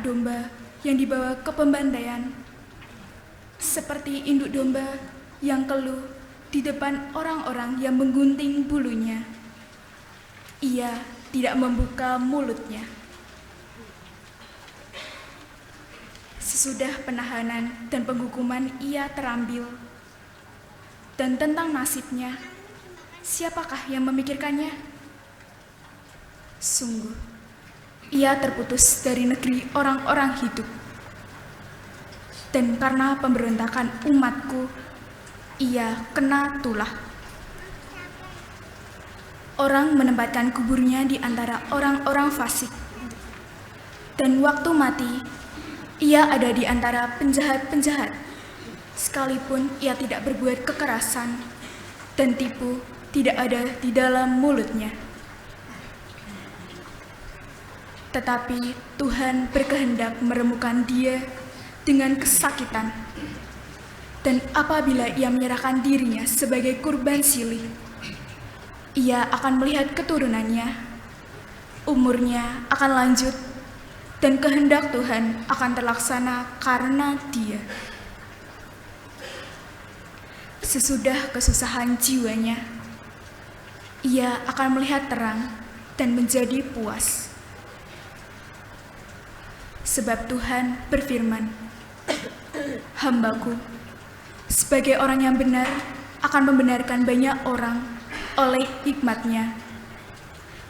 domba yang dibawa ke pembantaian, seperti induk domba yang keluh di depan orang-orang yang menggunting bulunya. Ia tidak membuka mulutnya. Sesudah penahanan dan penghukuman ia terambil. Dan tentang nasibnya, siapakah yang memikirkannya? Sungguh, ia terputus dari negeri orang-orang hidup. Dan karena pemberontakan umatku, ia kena tulah. Orang menempatkan kuburnya di antara orang-orang fasik. Dan waktu mati, ia ada di antara penjahat-penjahat, sekalipun ia tidak berbuat kekerasan, dan tipu tidak ada di dalam mulutnya. Tetapi Tuhan berkehendak meremukkan dia dengan kesakitan, dan apabila ia menyerahkan dirinya sebagai kurban silih, ia akan melihat keturunannya, umurnya akan lanjut, dan kehendak Tuhan akan terlaksana karena dia. Sesudah kesusahan jiwanya, ia akan melihat terang dan menjadi puas. Sebab Tuhan berfirman, "Hambaku, sebagai orang yang benar, akan membenarkan banyak orang oleh hikmat-Nya,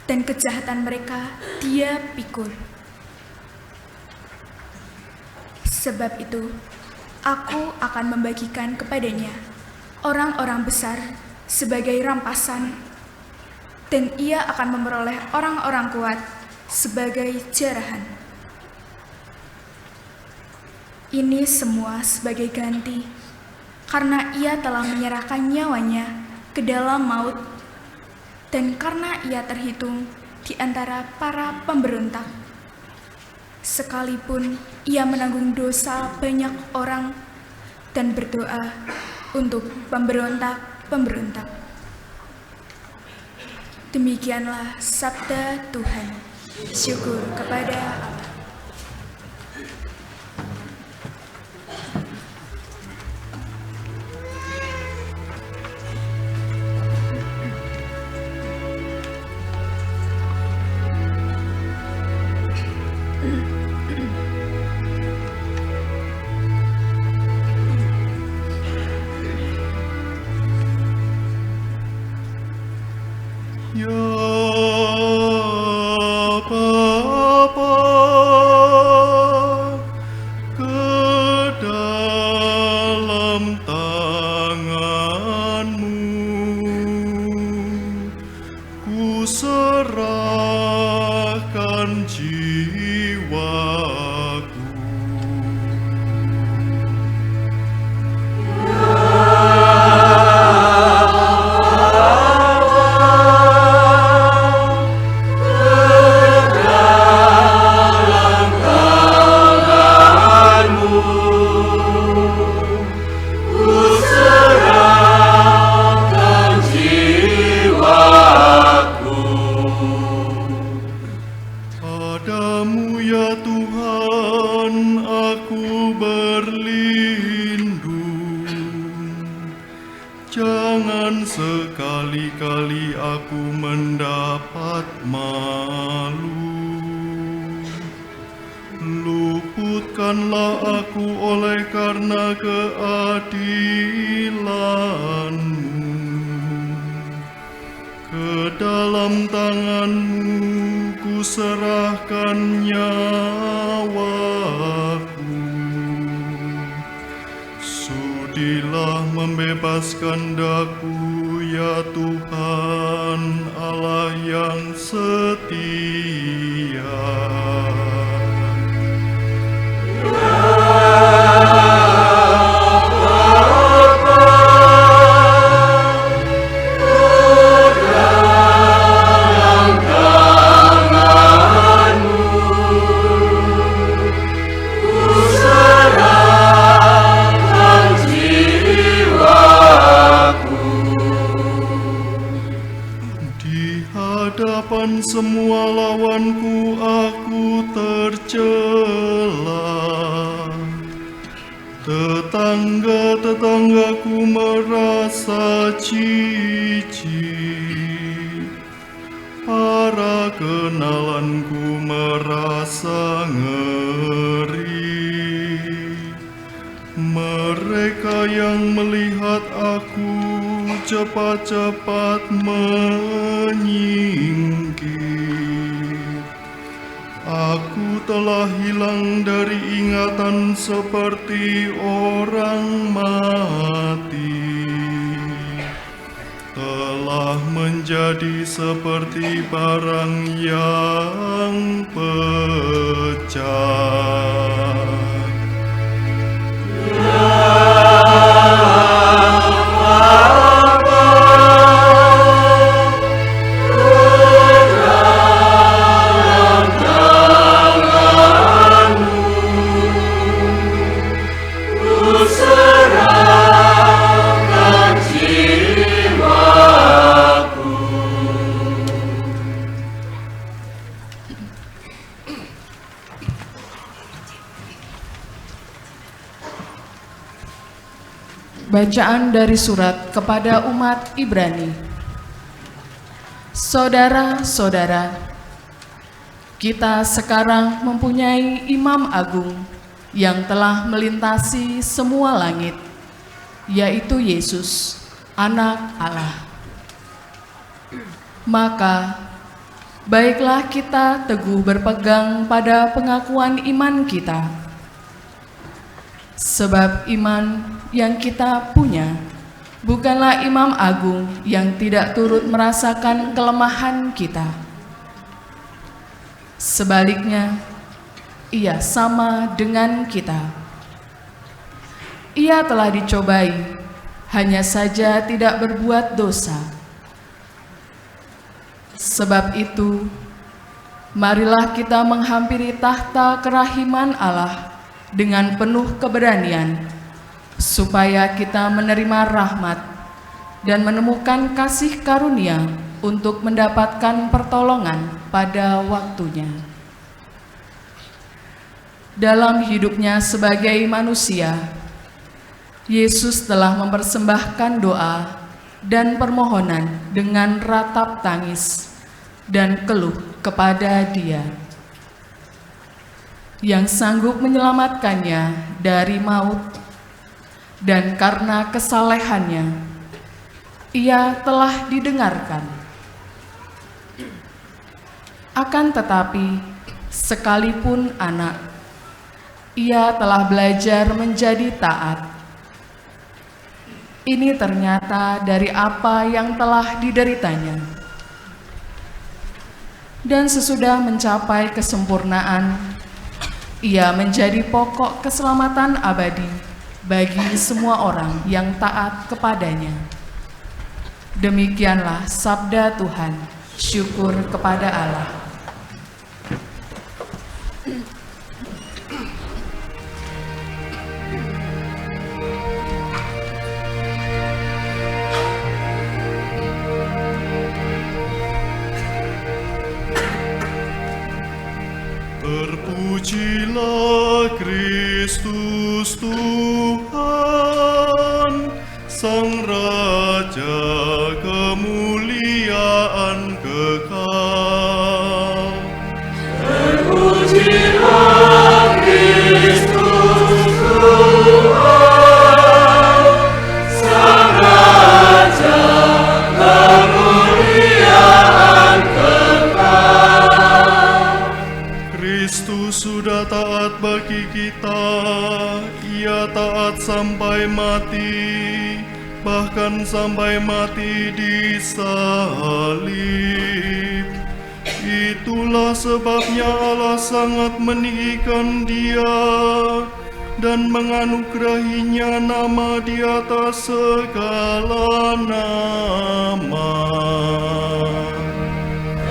dan kejahatan mereka Dia pikul. Sebab itu, aku akan membagikan kepadanya orang-orang besar sebagai rampasan, dan ia akan memperoleh orang-orang kuat sebagai jarahan. Ini semua sebagai ganti, karena ia telah menyerahkan nyawanya ke dalam maut, dan karena ia terhitung di antara para pemberontak. Sekalipun ia menanggung dosa banyak orang dan berdoa untuk pemberontak-pemberontak." Demikianlah sabda Tuhan. Syukur kepada Allah. Jangan sekali-kali aku mendapat malu. Luputkanlah aku oleh karena keadilan-Mu. Ke dalam tangan-Mu ku serahkan nyawaku. Sudilah membebaskan daku, ya Tuhan Allah yang setia. Semua lawanku aku lelah. Tetangga-tetanggaku merasa jijik, para kenalanku merasa ngeri. Mereka yang melihat aku cepat-cepat menyingkir. Aku telah hilang dari ingatan seperti orang mati, telah menjadi seperti barang yang pecah. Bacaan dari surat kepada umat Ibrani. Saudara-saudara, kita sekarang mempunyai Imam Agung yang telah melintasi semua langit, yaitu Yesus, Anak Allah. Maka, baiklah kita teguh berpegang pada pengakuan iman kita. Sebab iman yang kita punya bukanlah Imam Agung yang tidak turut merasakan kelemahan kita. Sebaliknya, ia sama dengan kita. Ia telah dicobai, hanya saja tidak berbuat dosa. Sebab itu, marilah kita menghampiri tahta kerahiman Allah dengan penuh keberanian, supaya kita menerima rahmat dan menemukan kasih karunia untuk mendapatkan pertolongan pada waktunya. Dalam hidupnya sebagai manusia, Yesus telah mempersembahkan doa dan permohonan dengan ratap tangis dan keluh kepada Dia yang sanggup menyelamatkannya dari maut, dan karena kesalehannya ia telah didengarkan. Akan tetapi, sekalipun anak, ia telah belajar menjadi taat. Ini ternyata dari apa yang telah dideritanya. Dan sesudah mencapai kesempurnaan, ia menjadi pokok keselamatan abadi bagi semua orang yang taat kepadanya. Demikianlah sabda Tuhan. Syukur kepada Allah. Terpujilah Kristus Tuhan, Sang Raja kemuliaan kekal. Terpujilah Kristus Tuhan, Sang Raja kemuliaan kekal. Kristus sudah taat bagi kita, Ia taat sampai mati, bahkan sampai mati di salib. Itulah sebabnya Allah sangat meninggikan Dia dan menganugerahinya nama di atas segala nama.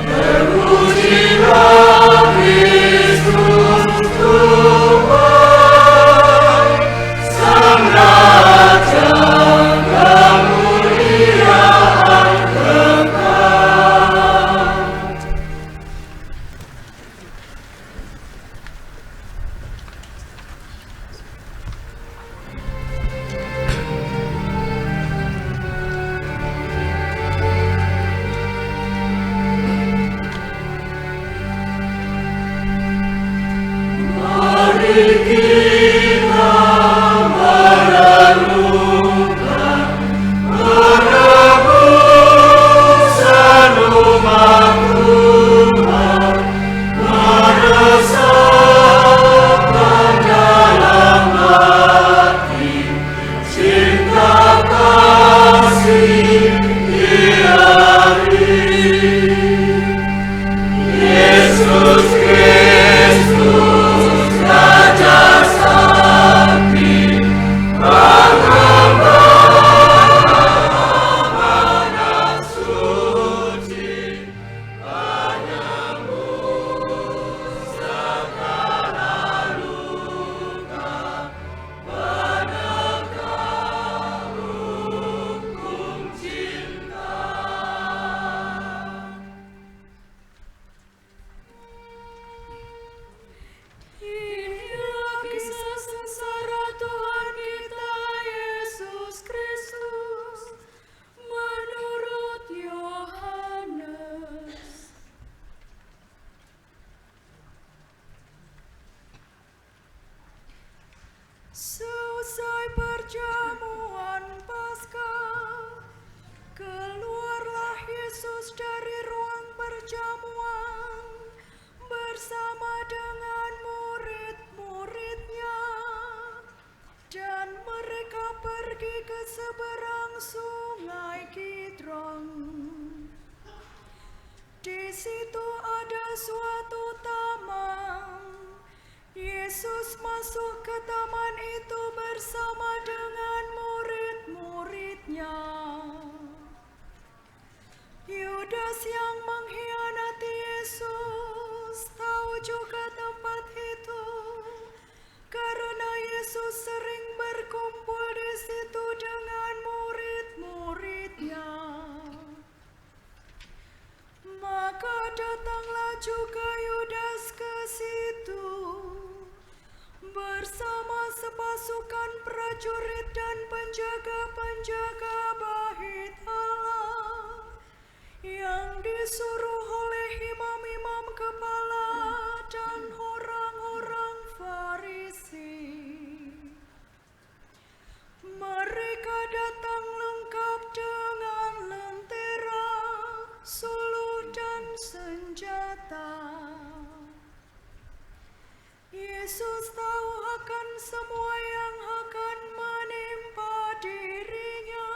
Terpujilah Kristus Tuhan, Sang Raja kemuliaan kekal. Seusai perjamuan Paskah, keluarlah Yesus dari ruang perjamuan bersama dengan murid-muridnya, dan mereka pergi ke seberang sungai Kidron. Di situ ada suatu taman. Yesus masuk ke taman itu bersama dengan murid-muridnya. Yudas yang mengkhianati Yesus tahu juga tempat itu, karena Yesus sering berkumpul di situ dengan murid-muridnya. Maka datanglah juga Yudas ke situ bersama sepasukan prajurit dan penjaga-penjaga bait Allah yang disuruh oleh imam-imam kepala dan orang-orang Farisi. Mereka datang lengkap dengan lentera, suluh dan senjata. Yesus tahu akan semua yang akan menimpa dirinya,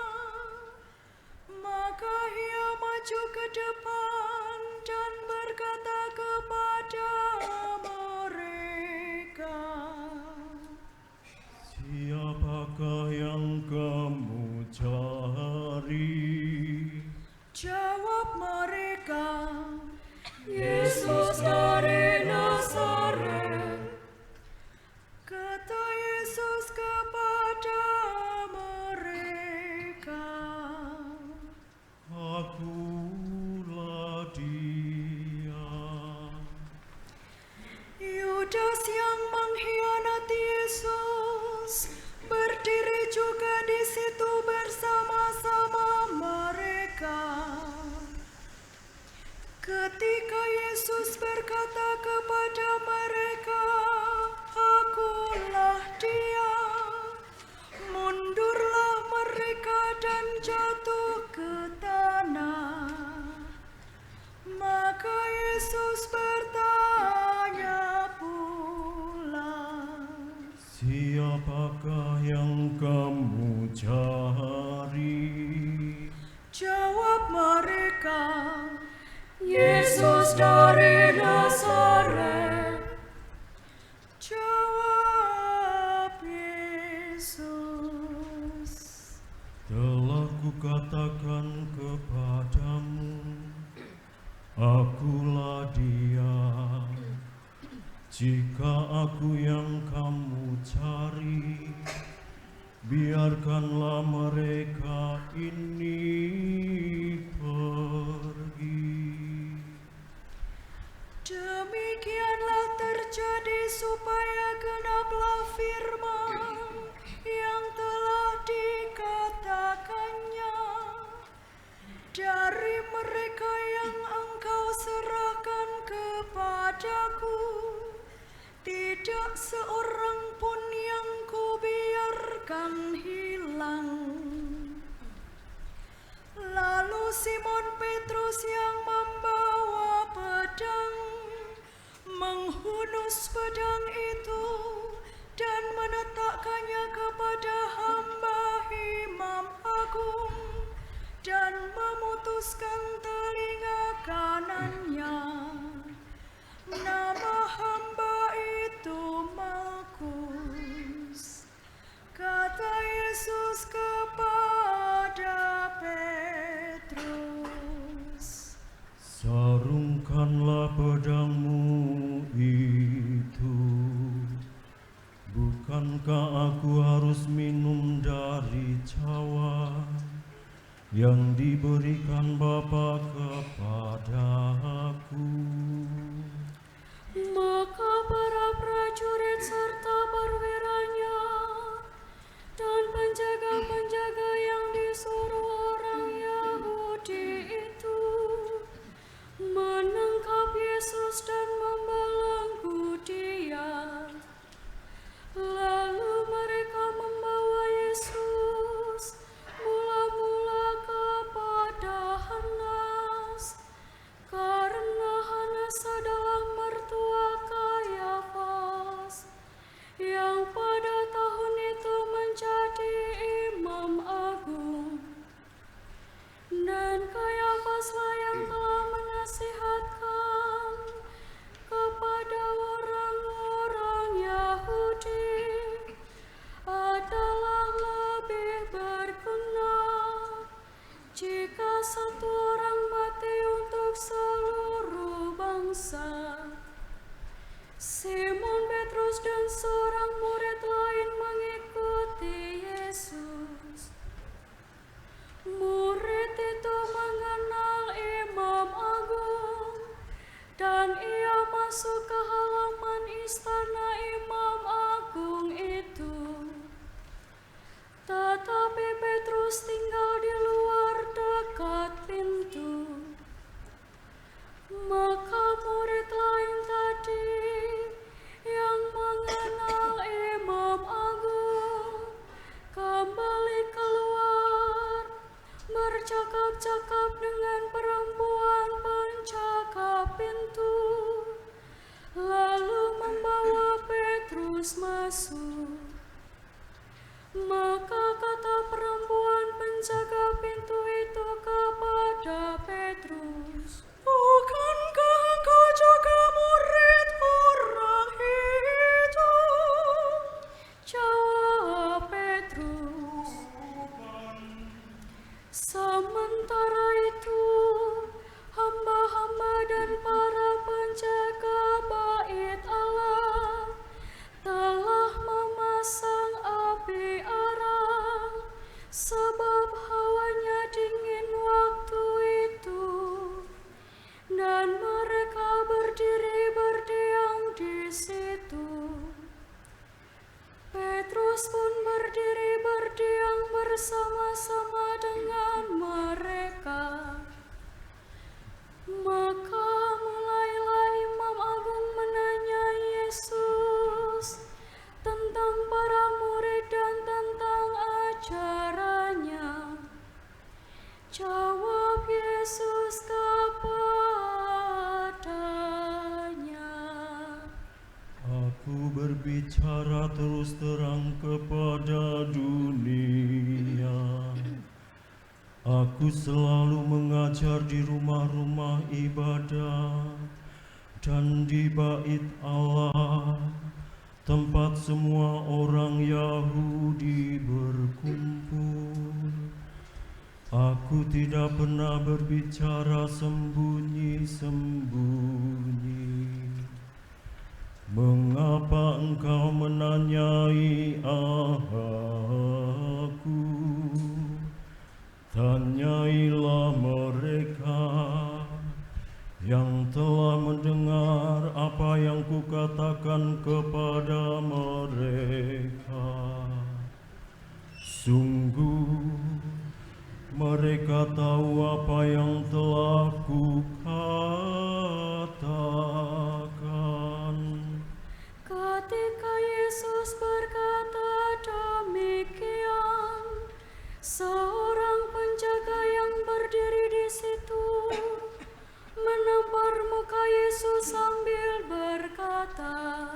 maka ia maju ke depan dan berkata kepada mereka, "Siapakah yang kamu cari?" Jawab mereka, "Yesus dari Nazaret." Kata Yesus kepada mereka, "Akulah Dia." Yudas yang mengkhianati Yesus berdiri juga di situ bersama-sama mereka. Ketika Yesus berkata kepada mereka, "Akulah Dia," mundurlah mereka dan jatuh ke tanah. Maka Yesus bertanya pula, "Siapakah yang kamu cari?" Jawab mereka, "Yesus dari Nazaret." Jawab Yesus, "Telah kukatakan kepadamu, akulah Dia. Jika aku yang kamu cari, biarkanlah mereka ini pergi." demikianlah terjadi supaya genaplah firman yang telah dikatakannya, "Dari mereka yang engkau serahkan kepadaku, tidak tidak seorang pun yang kubiarkan hilang. Lalu Simon Petrus yang membawa pedang menghunus pedang itu dan meletakkannya kepada hamba Imam Agung dan memutuskan telinga kanannya. Nama hamba itu Malkus. Kata Yesus kepada Petrus, sarungkanlah pedangmu itu. Bukankah aku harus minum dari cawan yang diberikan Bapa kepada aku? maka para prajurit serta perwiranya dan penjaga-penjaga yang disuruh orang Yahudi itu menangkap Yesus dan membelenggu Dia. Lalu mereka membawa Yesus mula-mula kepada Hanas, karena Hanas adalah mertua Kayafas, yang pada tahun itu menjadi Imam Agung. Dan Kayafaslah yang telah menasihatkan kepada orang-orang Yahudi adalah lebih berguna jika satu orang mati untuk seluruh bangsa. Simon Petrus dan seorang murid lain mengikuti Yesus. Murid itu mengenal Imam Agung dan ia masuk ke halaman istana Imam Agung itu. Tetapi Petrus tinggal di luar dekat pintu. Maka murid lain tadi yang mengenal Imam Agung kembali keluar, bercakap-cakap dengan perempuan penjaga pintu, lalu membawa Petrus masuk. Maka kata perempuan penjaga pintu itu kepada Petrus, "Bukankah engkau juga murid orang itu?" Jawab Petrus, "Sementara itu hamba-hamba dan para penjaga bait Allah telah memasang api arang, sebab hawanya dingin waktu itu, dan mereka berdiri berdiam di situ." Petrus pun berdiri berdiam bersama-sama dengan mereka. Maka mulailah Imam Agung menanya Yesus tentang para murid dan tentang ajarannya. Jawab Yesus kepadanya, Aku berbicara terus terang kepada dunia. Aku selalu mengajar di rumah-rumah ibadah dan di bait Allah, tempat semua orang Yahudi berkumpul. Aku tidak pernah berbicara sembunyi-sembunyi. Mengapa engkau menanyai aku? Tanyailah mereka yang telah mendengar apa yang kukatakan kepada mereka. Sungguh mereka tahu apa yang telah kukatakan. ketika ketika Yesus berkata demikian, seorang penjaga yang berdiri di situ menampar muka Yesus sambil berkata,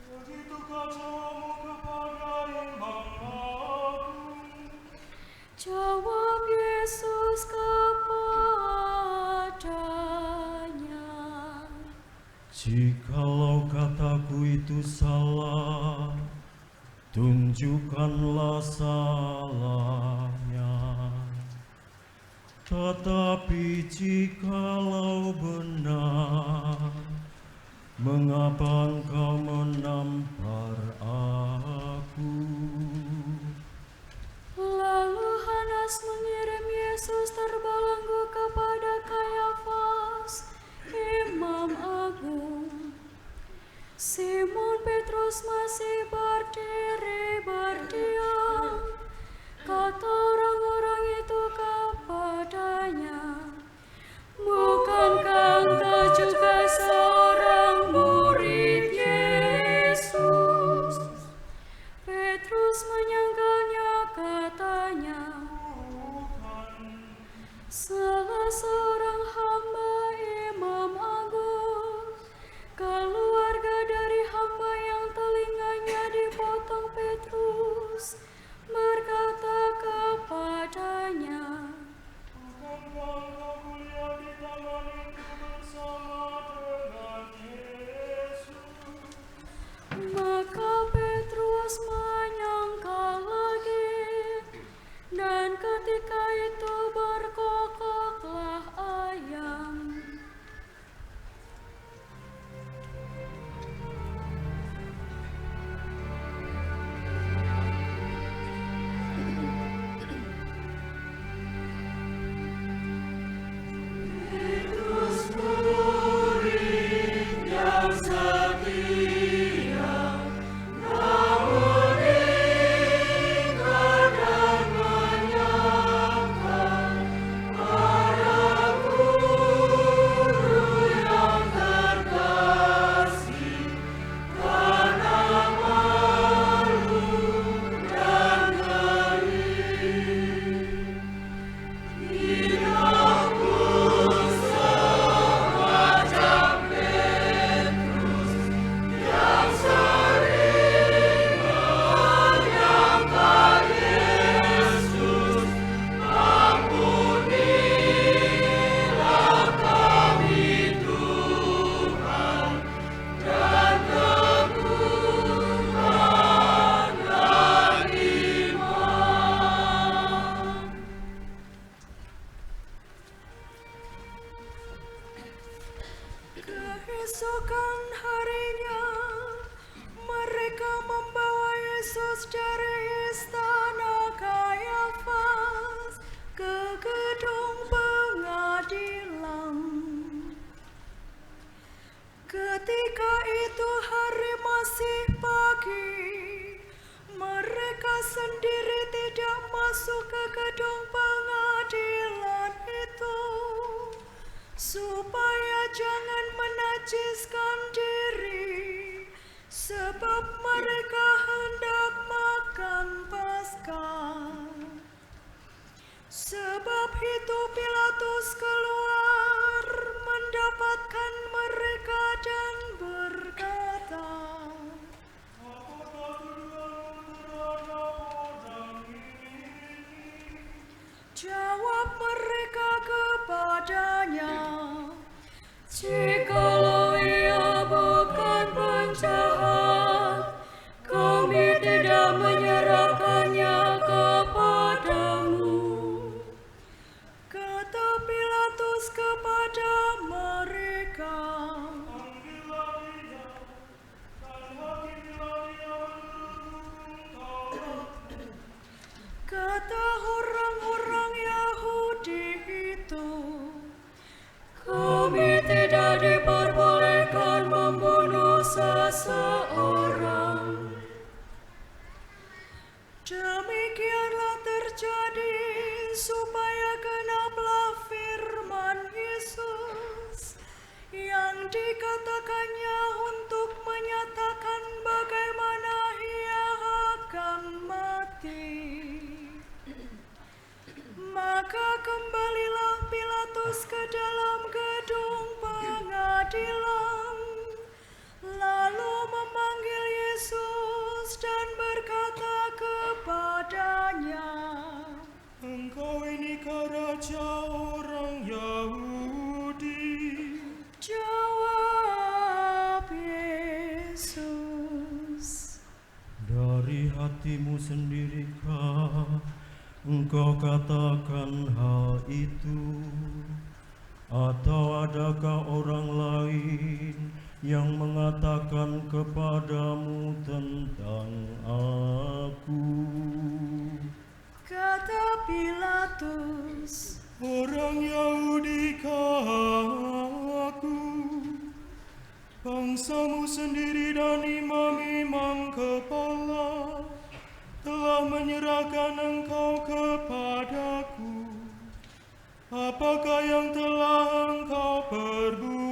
Begitu katamu kepada Imam Agung. jawab Yesus kepadanya, Jikalau kataku itu salah, tunjukkanlah salahnya. Tetapi jikalau benar, mengapa engkau menampar aku? lalu Hanas mengirim Yesus terbelenggu kepada Kayafas, Imam Agung. Simon Petrus masih berdiri berdiam. Kata orang-orang itu kepadanya, bukankah engkau juga seorang murid Yesus? Petrus menyangkalnya, katanya, salah seorang hamba Imam Agung, keluarga dari hamba yang telinganya dipotong. Petrus berkata kepadanya, Bukankah engkau kuliah di taman itu bersama dengan Yesus? maka Petrus menyangkal lagi, dan ketika itu berkokoklah ayam. yang setia, Keesokan harinya, mereka membawa Yesus dari istana Kayafas ke gedung pengadilan. Ketika itu hari masih pagi, mereka sendiri tidak masuk ke gedung pengadilan itu, supaya jangan menajiskan diri, sebab mereka hendak makan Paskah. Sebab itu Pilatus keluar mendapatkan mereka dan berkata, Apakah tuduhanmu terhadap orang ini? jawab mereka kepadanya, jikalau ia bukan penjahat, kami tidak menyerahkannya kepadamu. Kata Pilatus kepada mereka, Panggillah dia, dan hakimilah dia menurut Taurat. kata orang-orang Yahudi itu, kami tidak diperbolehkan membunuh seseorang. Demikianlah terjadi supaya genaplah firman Yesus yang dikatakannya untuk menyatakan bagaimana kembalilah Pilatus ke dalam gedung pengadilan, lalu memanggil Yesus dan berkata kepadanya, Engkau inikah raja orang Yahudi? jawab Yesus, Dari hatimu sendirikah engkau katakan hal itu? Atau adakah orang lain yang mengatakan kepadamu tentang aku? kata Pilatus. Orang Yahudi aku, bangsamu sendiri dan imam-imam kepala telah menyerahkan engkau kepadaku. Apakah yang telah engkau perbuat?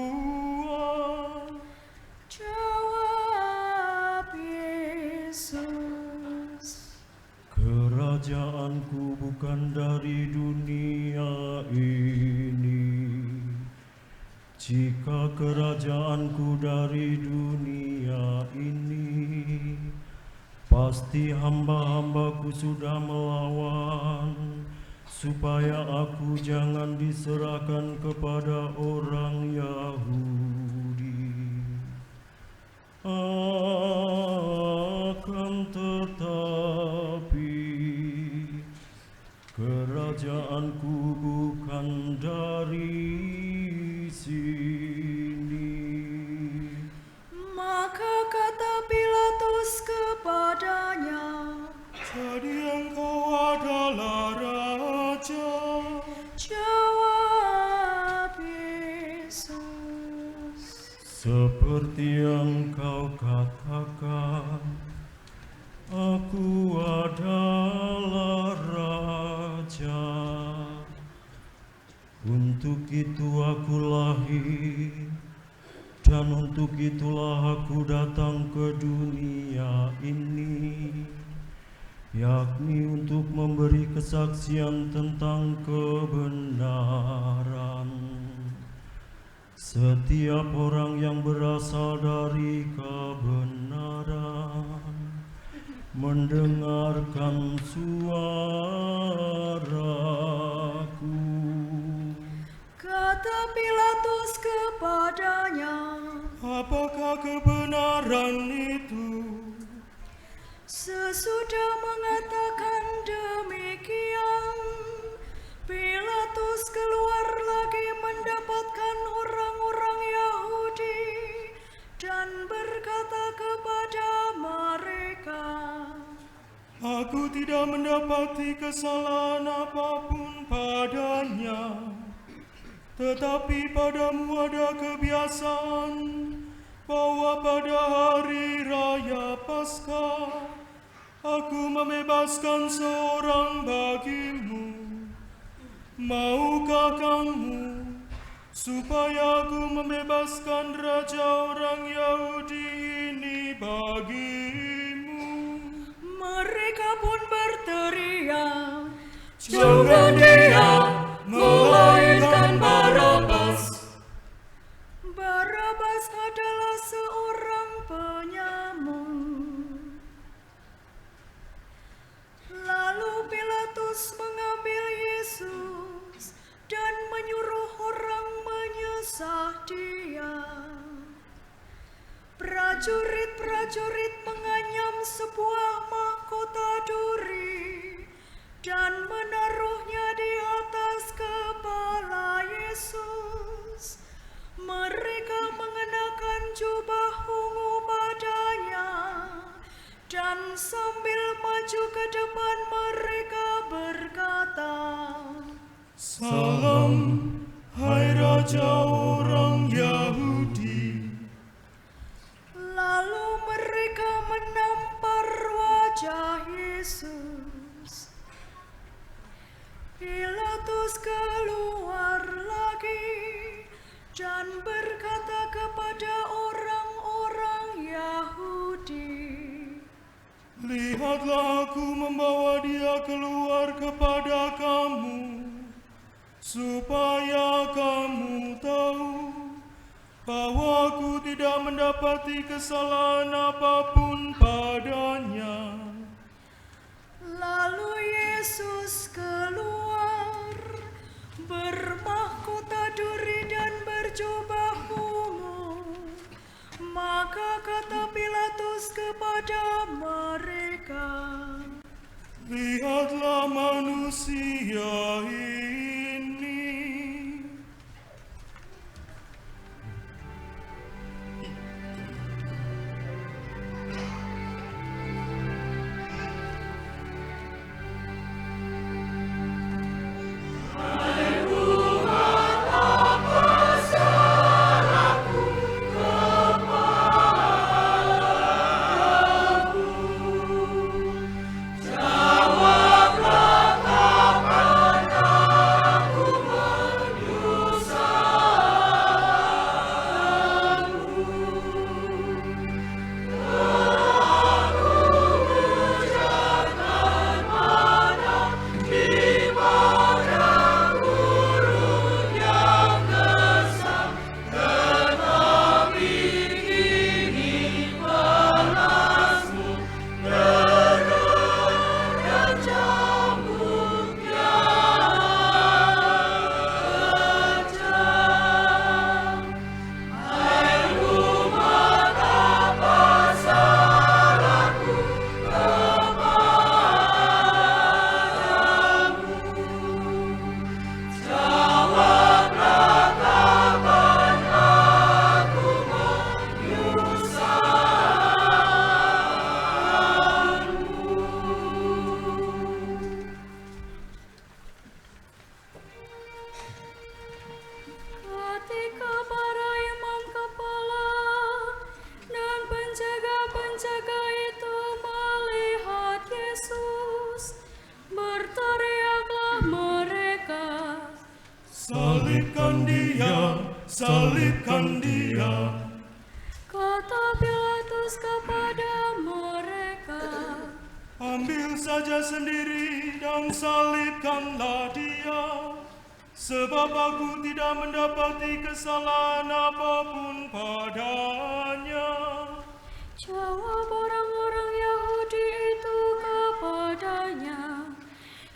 Jawab Yesus, Kerajaanku bukan dari dunia ini. Jika kerajaanku dari dunia ini, pasti hamba-hambaku sudah melawan, supaya aku jangan diserahkan kepada orang Yahudi. Akan tetapi kerajaanku bukan dari sini. maka kata Pilatus kepadanya, Jadi engkau adalah raja. jawab Yesus, Seperti yang kau katakan, aku adalah raja. Untuk itu aku lahir, dan untuk itulah aku datang ke dunia ini, yakni untuk memberi kesaksian tentang kebenaran. Setiap orang yang berasal dari kebenaran mendengarkan suaraku. kata Pilatus kepadanya, Apakah kebenaran itu? sesudah mengatakan demikian, Pilatus keluar lagi mendapatkan orang-orang Yahudi dan berkata kepada mereka, Aku tidak mendapati kesalahan apapun padanya. Tetapi padamu ada kebiasaan bahwa pada hari raya Paskah aku membebaskan seorang bagimu. Maukah kamu supaya aku membebaskan raja orang Yahudi ini bagimu? mereka pun berteriak, Jangan dia, melainkan Barabas. Barabas adalah seorang penyamun. Lalu Pilatus mengambil Yesus dan menyuruh orang menyesah dia. Prajurit-prajurit menganyam sebuah mahkota duri dan menaruhnya di atas kepala Yesus. Mereka mengenakan jubah ungu padanya, dan sambil maju ke depan mereka berkata, Salam, hai Raja orang Yahudi. lalu mereka menampar wajah Yesus. Pilatus keluar lagi dan berkata kepada orang-orang Yahudi, Lihatlah aku membawa dia keluar kepada kamu. supaya kamu tahu bahwa aku tidak mendapati kesalahan apapun padanya. Lalu Yesus keluar, bermahkota duri dan berjubah ungu. Maka kata Pilatus kepada mereka, Lihatlah manusia ini. ketika para imam kepala dan penjaga-penjaga itu melihat Yesus, berteriaklah mereka, Salibkan dia, salibkan dia. kata Pilatus kepada mereka, Ambil saja sendiri dan salibkanlah dia. Sebab aku tidak mendapati kesalahan apapun padanya. jawab orang-orang Yahudi itu kepadanya,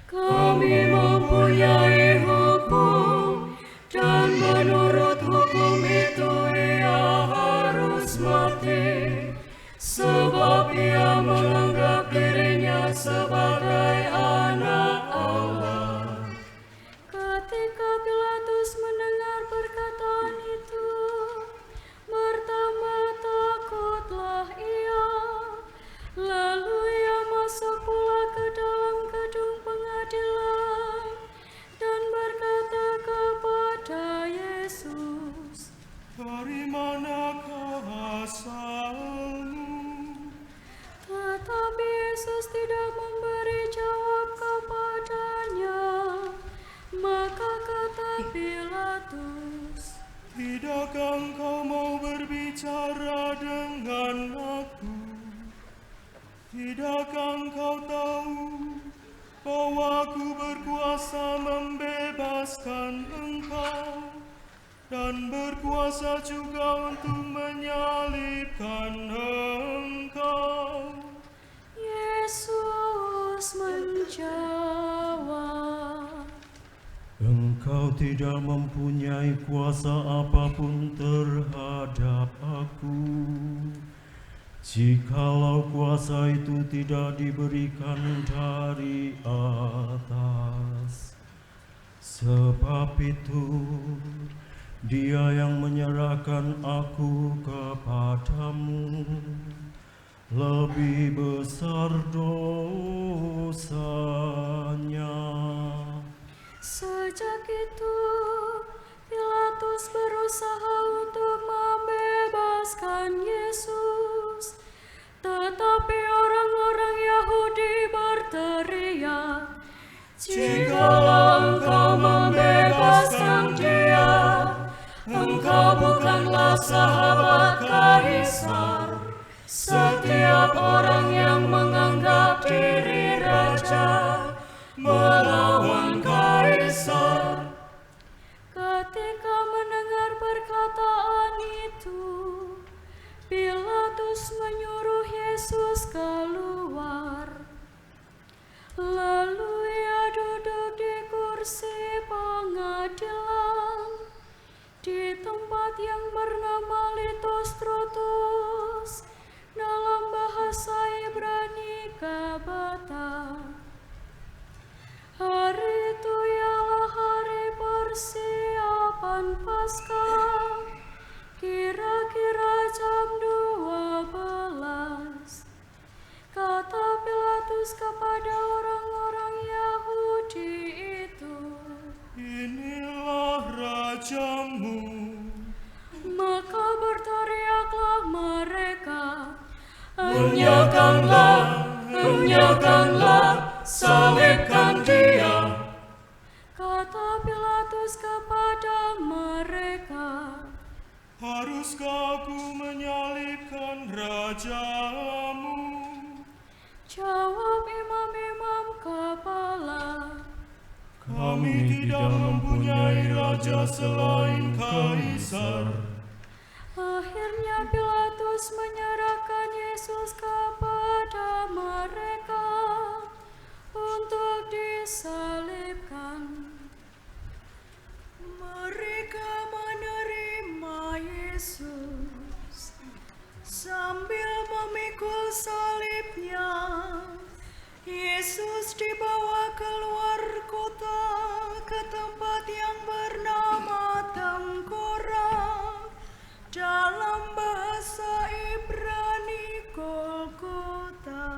kami mempunyai hukum, dan menurut hukum itu ia harus mati, sebab ia menganggap dirinya sebagai anak Allah. Ketika Pilatus mendengar perkataan itu, bertambah takutlah ia. Lalu ia masuk pula ke dalam gedung pengadilan dan berkata kepada Yesus, Dari manakah asalmu? tetapi Yesus tidak memberi jawab kepadanya. Maka kata Pilatus, Tidakkah engkau mau berbicara dengan aku? Tidakkah engkau tahu bahwa aku berkuasa membebaskan engkau dan berkuasa juga untuk menyalibkan engkau? Yesus menjawab, Engkau tidak mempunyai kuasa apapun terhadap aku, jikalau kuasa itu tidak diberikan dari atas. Sebab itu, Dia yang menyerahkan aku kepadamu lebih besar dosanya. Sejak itu, Pilatus berusaha untuk membebaskan Yesus. Tetapi orang-orang Yahudi berteriak, "Jikalau engkau membebaskan dia, engkau bukanlah sahabat Kaisar. Setiap orang yang menganggap diri raja melawan Kaisar, Gabata. Hari itu ialah hari persiapan Paskah, kira-kira jam 12. Kata Pilatus kepada orang-orang Yahudi itu, Inilah rajamu. maka berteriaklah mereka, Enyahkanlah, salibkan dia. Kata Pilatus kepada mereka, Haruskah aku menyalibkan rajamu? jawab imam-imam kepala, Kami tidak mempunyai raja selain Kaisar. Akhirnya Pilatus menyerahkan Yesus kepada mereka untuk disalibkan. Mereka menerima Yesus sambil memikul salibnya. Yesus dibawa keluar kota ke tempat yang bernama Tengkorak, dalam bahasa Ibrani Golgota.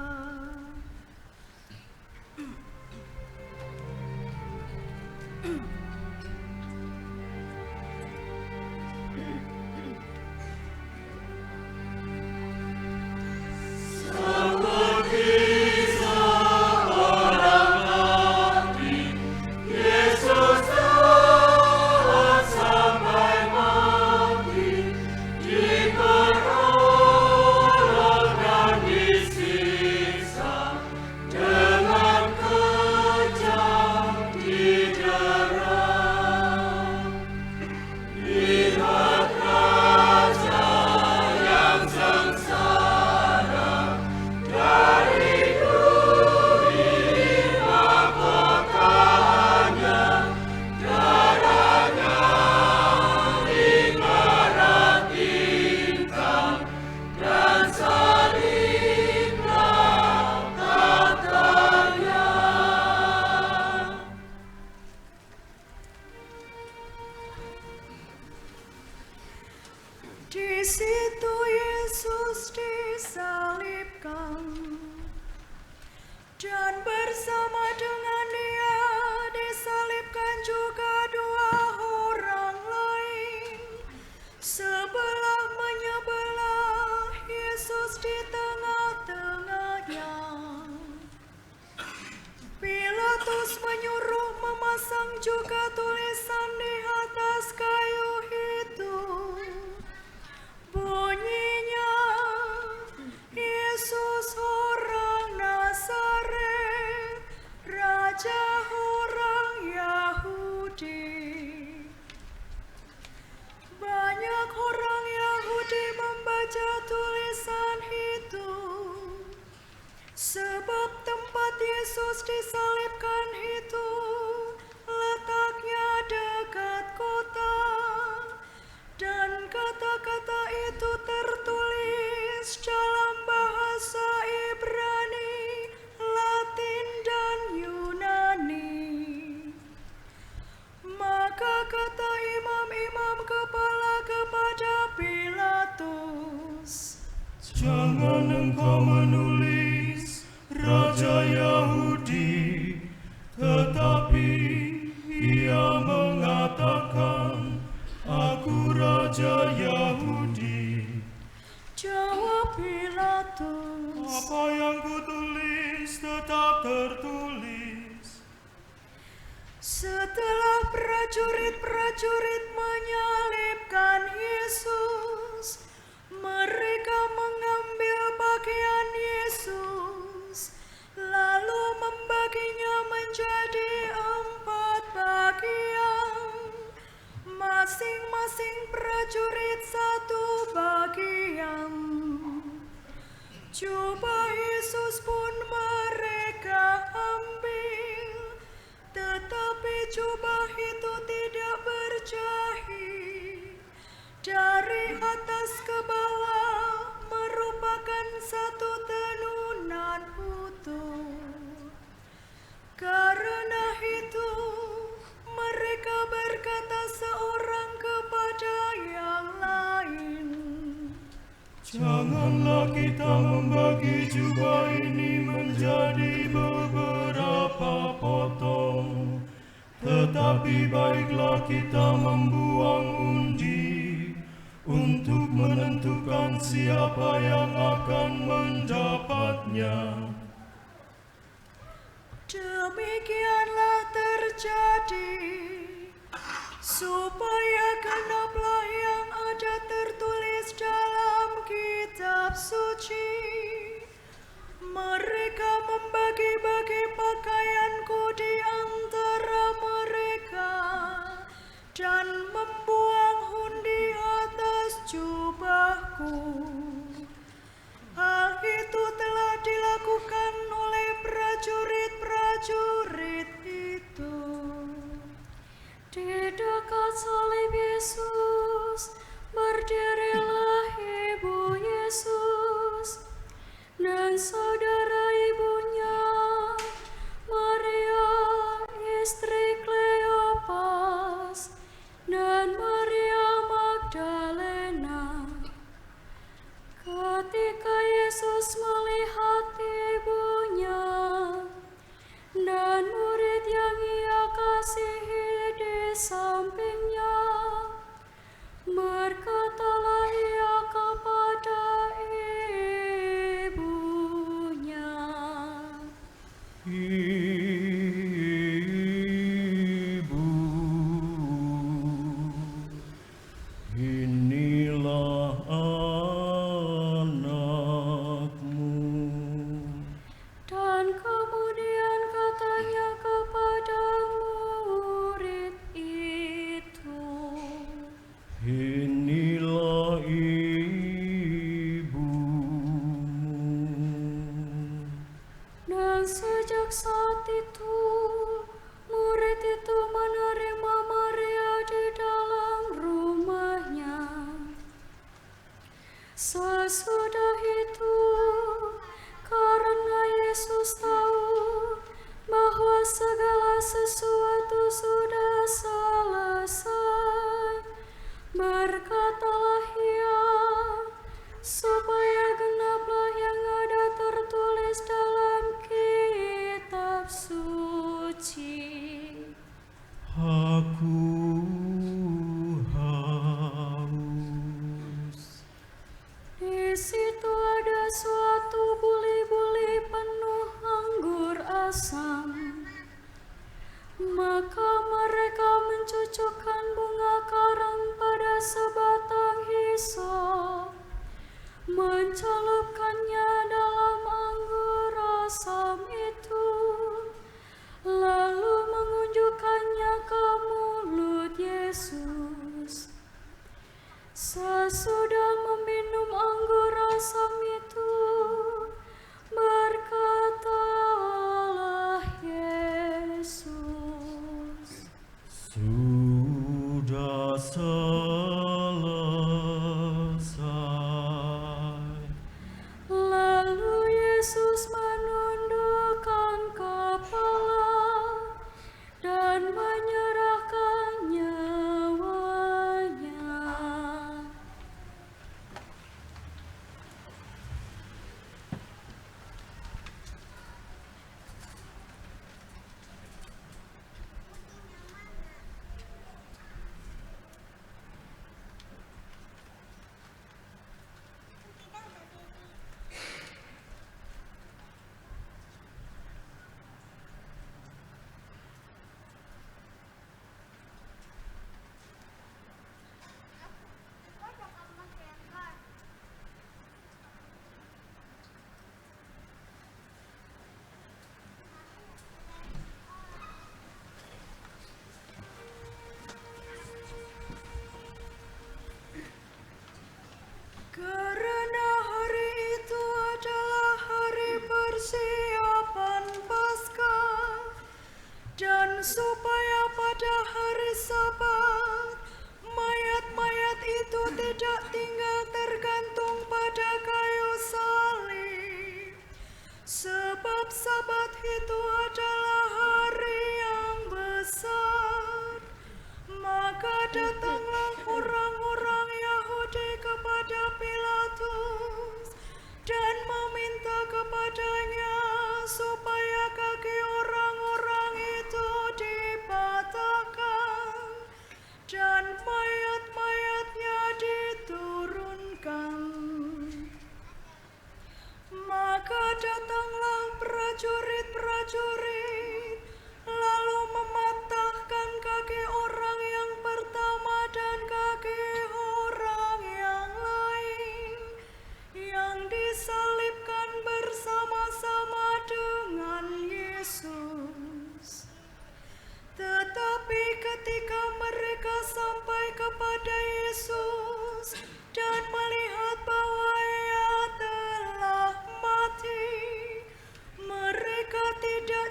Di situ Yesus disalibkan, dan bersama dengan Dia disalibkan juga dua orang lain, sebelah menyebelah, Yesus di tengah-tengahnya. Pilatus menyuruh memasang juga tulisan di atas kayu itu. Bunyinya, Yesus orang Nazaret, Raja orang Yahudi. Banyak orang Yahudi membaca tulisan itu, sebab tempat Yesus disalibkan itu letaknya dekat kota, dan kata-kata itu tertulis dalam bahasa Ibrani, Latin, dan Yunani. Maka kata imam-imam kepala kepada Pilatus, Jangan engkau menulis Raja Yahudi, tetapi ia mengatakan, Aku Raja Yahudi. jawab Pilatus, Apa yang kutulis tetap tertulis. setelah prajurit-prajurit menyalibkan Yesus, mereka mengambil pakaian Yesus, lalu membaginya menjadi 4 bagian, masing-masing prajurit 1 bagian. Jubah Yesus pun mereka ambil, tetapi jubah itu tidak berjahit. Dari atas ke bawah merupakan satu tenunan utuh. Janganlah kita membagi jubah ini menjadi beberapa potong, tetapi baiklah kita membuang undi untuk menentukan siapa yang akan mendapatnya. Demikianlah terjadi, supaya genaplah yang ada tertulis dalam kitab suci. Mereka membagi-bagi pakaianku di antara mereka, dan membuang hundi atas jubahku. Hal itu telah dilakukan oleh prajurit-prajurit itu. Di dekat salib Yesus berdirilah ibu Yesus dan saudara ibunya, Maria istri Kleopas dan Maria Magdalena. Ketika Yesus melihat ibunya dan murid yang ia kasihi di sampingnya, berkatalah ia kepada ibunya, Ibu, inilah anakmu. dan kemudian katanya kepada murid itu, Inilah ibumu. dan sejak saat itu murid itu menerima Maria di dalam rumahnya. Sesudah itu, karena Yesus tahu bahwa segala sesuatu sudah selesai, berkatalah ia, supaya genaplah yang ada tertulis dalam kitab suci. Aku haus. Di situ ada suatu buli-buli penuh anggur asam. Maka mereka mencucukkan bunga karang pada sebatang hisop, mencelupkannya dalam anggur asam itu, lalu mengunjukkannya ke mulut Yesus. Sesudah meminum anggur asam itu, berkatalah Yesus, Sudah selesai. lalu Yesus menundukkan kepala dan menyerahkan nyawanya. Karena hari itu adalah hari persiapan Paskah, dan supaya pada hari Sabat mayat-mayat itu tidak tinggal tergantung pada kayu salib, sebab Sabat itu adalah hari yang besar. Maka datanglah orang-orang Yahudi kepada Pilatus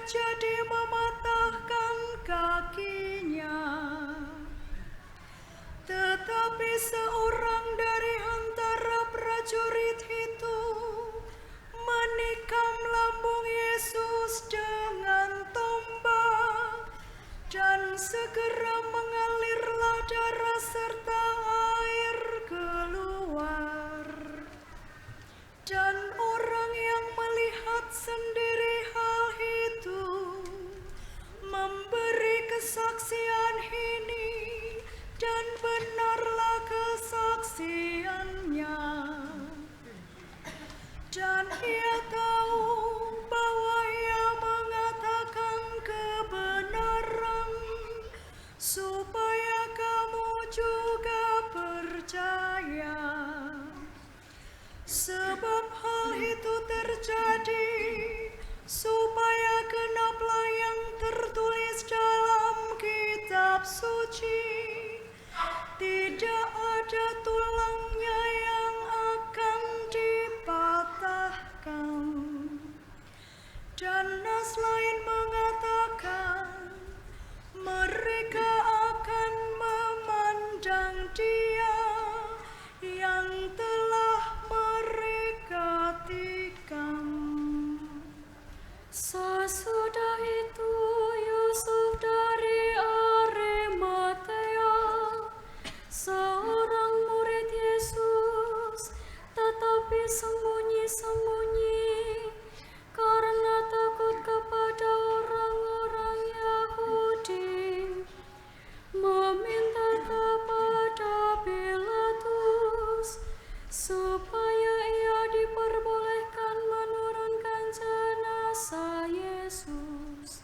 jadi mematahkan kakinya. Tetapi seorang dari antara prajurit itu menikam lambung Yesus dengan tombak, dan segera mengalirlah darah serta air keluar. Dan orang yang melihat sendiri hal itu memberi kesaksian ini, dan benarlah kesaksiannya. Dan ia tahu bahwa ia mengatakan kebenaran, supaya kamu juga percaya. Sebab hal itu terjadi supaya genaplah yang tertulis dalam kitab suci, tidak ada tulangnya yang akan dipatahkan. Dan nas lain mengatakan, mereka akan memandang Dia yang telah mereka tikam. Sesudah itu Yusuf dari Arimatea, seorang murid Yesus, tetapi sembunyi-sembunyi karena takut kepada orang-orang Yahudi, meminta kepada Pilatus supaya ia diperbolehkan menurunkan jenazah Yesus.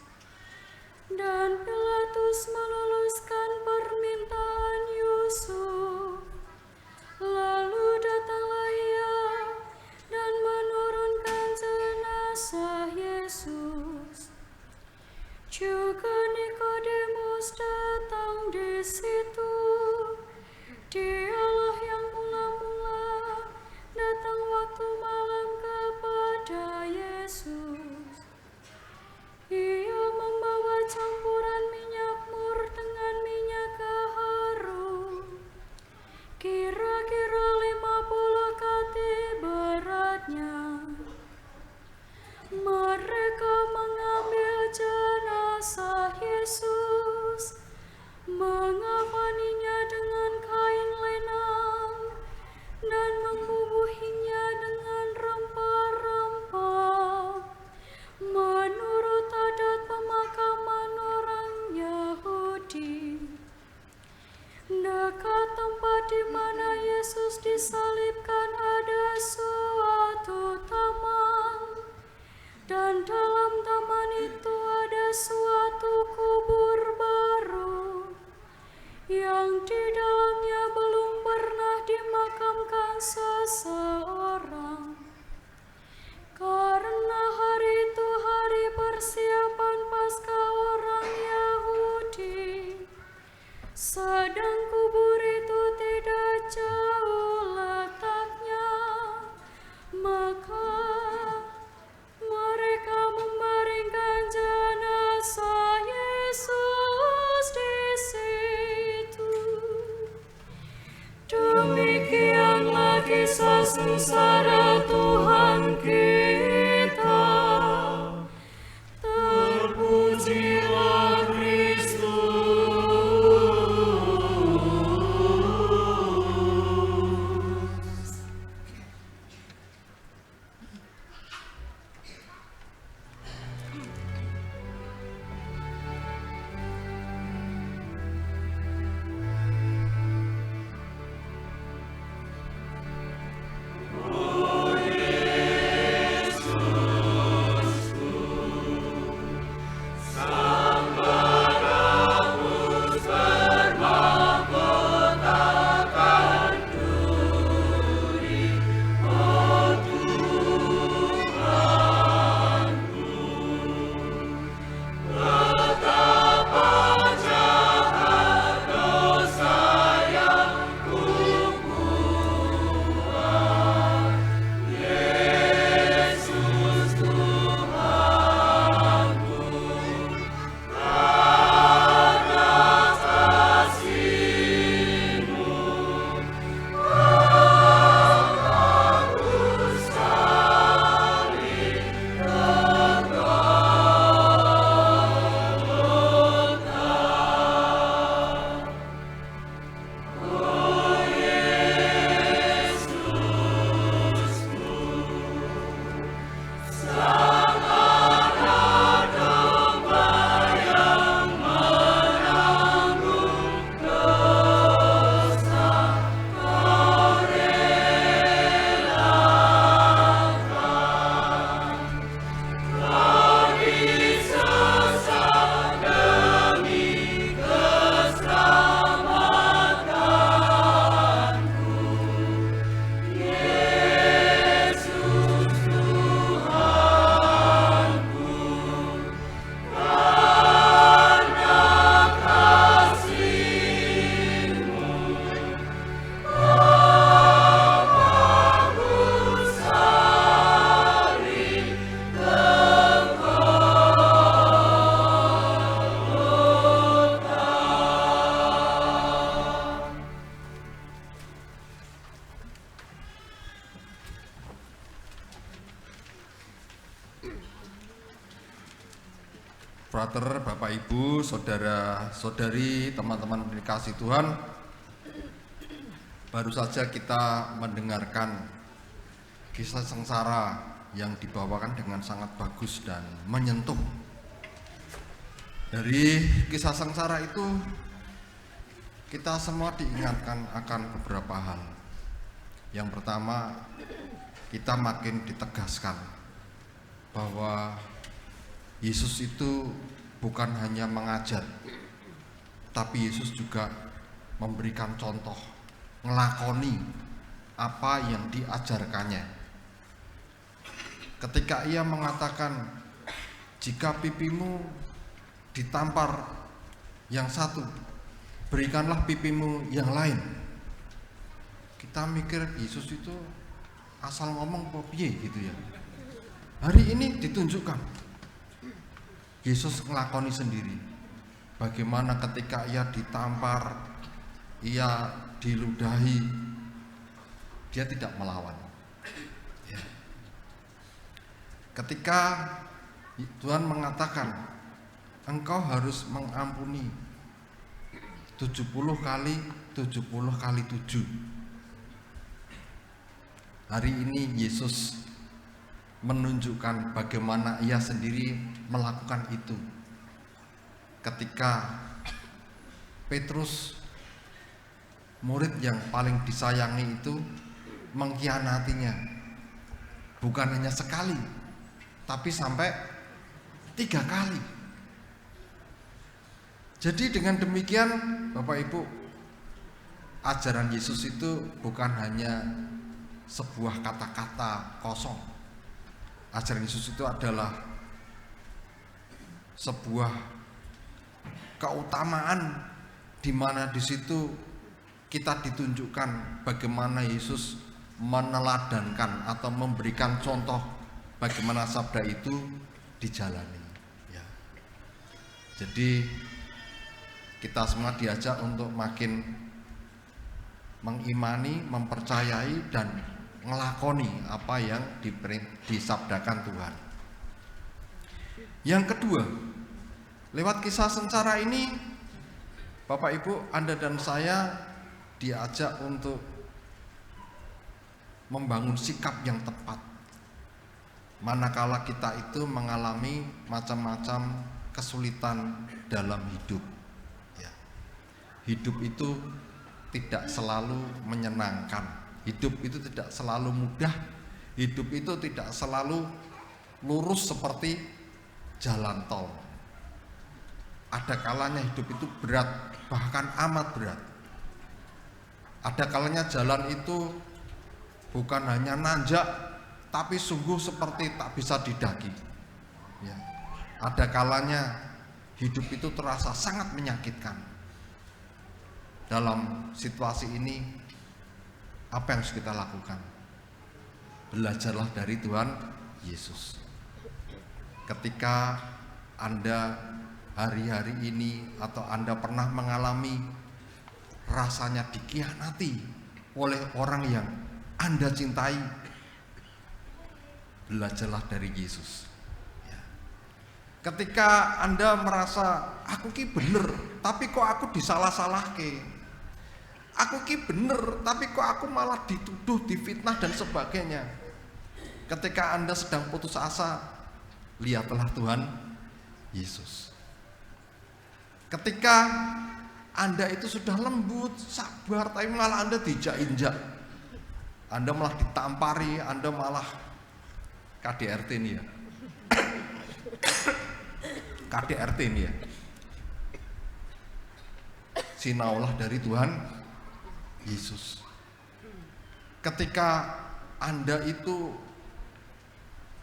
Dan Pilatus meluluskan permintaan Yusuf. Lalu datanglah ia dan menurunkan jenazah Yesus. Juga Nikodemus datang di situ. Dialah yang mula-mula datang waktu malam kepada Yesus. Ia membawa campuran minyak mur dengan minyak harum, kira-kira 50 kati beratnya. Mereka mengambil jenazah Yesus, mengafaninya dengan kain lenang, dan membubuhinya dengan rempah-rempah, menurut adat pemakaman orang Yahudi. Dekat tempat di mana Yesus disalibkan ada suatu taman, dan dalam taman itu ada suatu kubur baru, yang di dalamnya belum pernah dimakamkan seseorang. Karena hari itu hari persiapan Paskah orang Yahudi, sedang kubur itu tidak jauh letaknya, maka mereka membaringkan jenazah Yesus di situ. Demikianlah kisah susah brother, Bapak Ibu, saudara-saudari, teman-teman dikasih Tuhan, baru saja kita mendengarkan kisah sengsara yang dibawakan dengan sangat bagus dan menyentuh. Dari kisah sengsara itu kita semua diingatkan akan beberapa hal. Yang pertama, kita makin ditegaskan bahwa Yesus itu bukan hanya mengajar, tapi Yesus juga memberikan contoh, ngelakoni apa yang diajarkannya. Ketika ia mengatakan, jika pipimu ditampar yang satu, berikanlah pipimu yang lain. Kita mikir Yesus itu asal ngomong piye gitu ya. Hari ini ditunjukkan Yesus ngelakoni sendiri bagaimana ketika ia ditampar, ia diludahi, dia tidak melawan. Ketika Tuhan mengatakan engkau harus mengampuni 70 kali 7. Hari ini Yesus menunjukkan bagaimana ia sendiri melakukan itu. Ketika Petrus, murid yang paling disayangi itu, mengkhianatinya, bukan hanya sekali, tapi sampai 3 kali. Jadi dengan demikian, Bapak Ibu, ajaran Yesus itu bukan hanya sebuah kata-kata kosong. Ajaran Yesus itu adalah sebuah keutamaan di mana di situ kita ditunjukkan bagaimana Yesus meneladankan atau memberikan contoh bagaimana sabda itu dijalani. Ya. Jadi kita semua diajak untuk makin mengimani, mempercayai dan ngelakoni apa yang disabdakan Tuhan. Yang kedua, lewat kisah sengsara ini, Bapak Ibu, Anda dan saya diajak untuk membangun sikap yang tepat manakala kita itu mengalami macam-macam kesulitan dalam hidup. Ya. Hidup itu tidak selalu menyenangkan. Hidup itu tidak selalu mudah, hidup itu tidak selalu lurus seperti jalan tol. Ada kalanya hidup itu berat, bahkan amat berat. Ada kalanya jalan itu bukan hanya nanjak, tapi sungguh seperti tak bisa didaki. Ya. Ada kalanya hidup itu terasa sangat menyakitkan. Dalam situasi ini, apa yang harus kita lakukan? Belajarlah dari Tuhan Yesus. Ketika Anda hari-hari ini atau Anda pernah mengalami rasanya dikhianati oleh orang yang Anda cintai, belajarlah dari Yesus. Ketika Anda merasa aku ki bener, tapi kok aku disalah-salahke. Aku ki bener, tapi kok aku malah dituduh, difitnah dan sebagainya. Ketika Anda sedang putus asa, lihatlah Tuhan Yesus. Ketika Anda itu sudah lembut, sabar, tapi malah Anda dijak-injak, Anda malah ditampari, Anda malah KDRT nih ya. KDRT nih ya. Sinaulah dari Tuhan Yesus. Ketika Anda itu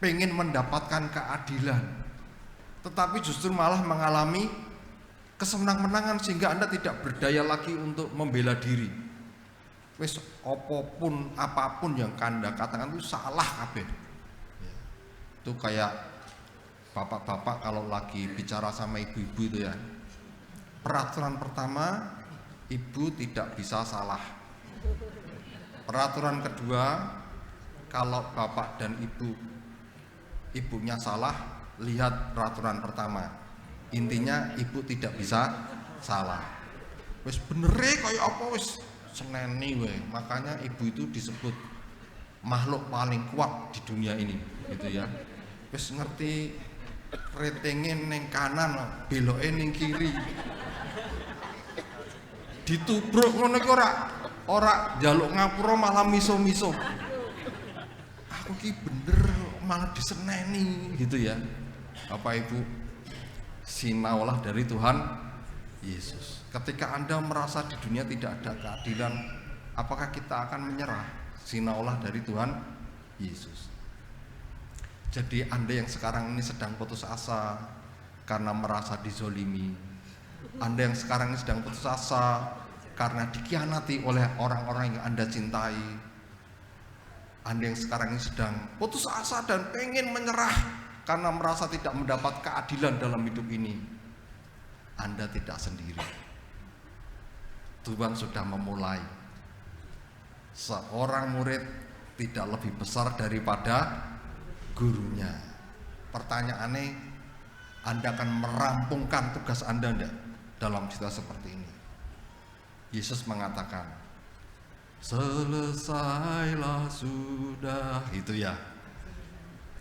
pengen mendapatkan keadilan, tetapi justru malah mengalami kesenang-menangan sehingga Anda tidak berdaya lagi untuk membela diri. Wes apapun yang Anda katakan itu salah kabeh. Itu kayak bapak-bapak kalau lagi bicara sama ibu-ibu itu ya. Peraturan pertama, ibu tidak bisa salah. Peraturan kedua, kalau bapak dan ibunya salah, lihat peraturan pertama. Intinya ibu tidak bisa salah. Wis benere kaya apa wis seneni we. Makanya ibu itu disebut makhluk paling kuat di dunia ini, gitu ya. Wis ngerti retenge ning kanan, beloke ning kiri. Ditubruk ngono iki ora njaluk ngapura malah miso-miso. Aku ki bener malah diseneni, gitu ya. Bapak Ibu, sinaulah dari Tuhan Yesus. Ketika Anda merasa di dunia tidak ada keadilan, apakah kita akan menyerah? Sinaulah dari Tuhan Yesus. Jadi Anda yang sekarang ini sedang putus asa karena merasa dizolimi, Anda yang sekarang ini sedang putus asa karena dikhianati oleh orang-orang yang Anda cintai, Anda yang sekarang ini sedang putus asa dan pengen menyerah karena merasa tidak mendapat keadilan dalam hidup ini, Anda tidak sendiri. Tuhan sudah memulai. Seorang murid tidak lebih besar daripada gurunya. Pertanyaannya, Anda akan merampungkan tugas Anda enggak dalam situasi seperti ini? Yesus mengatakan, selesailah sudah. Itu ya.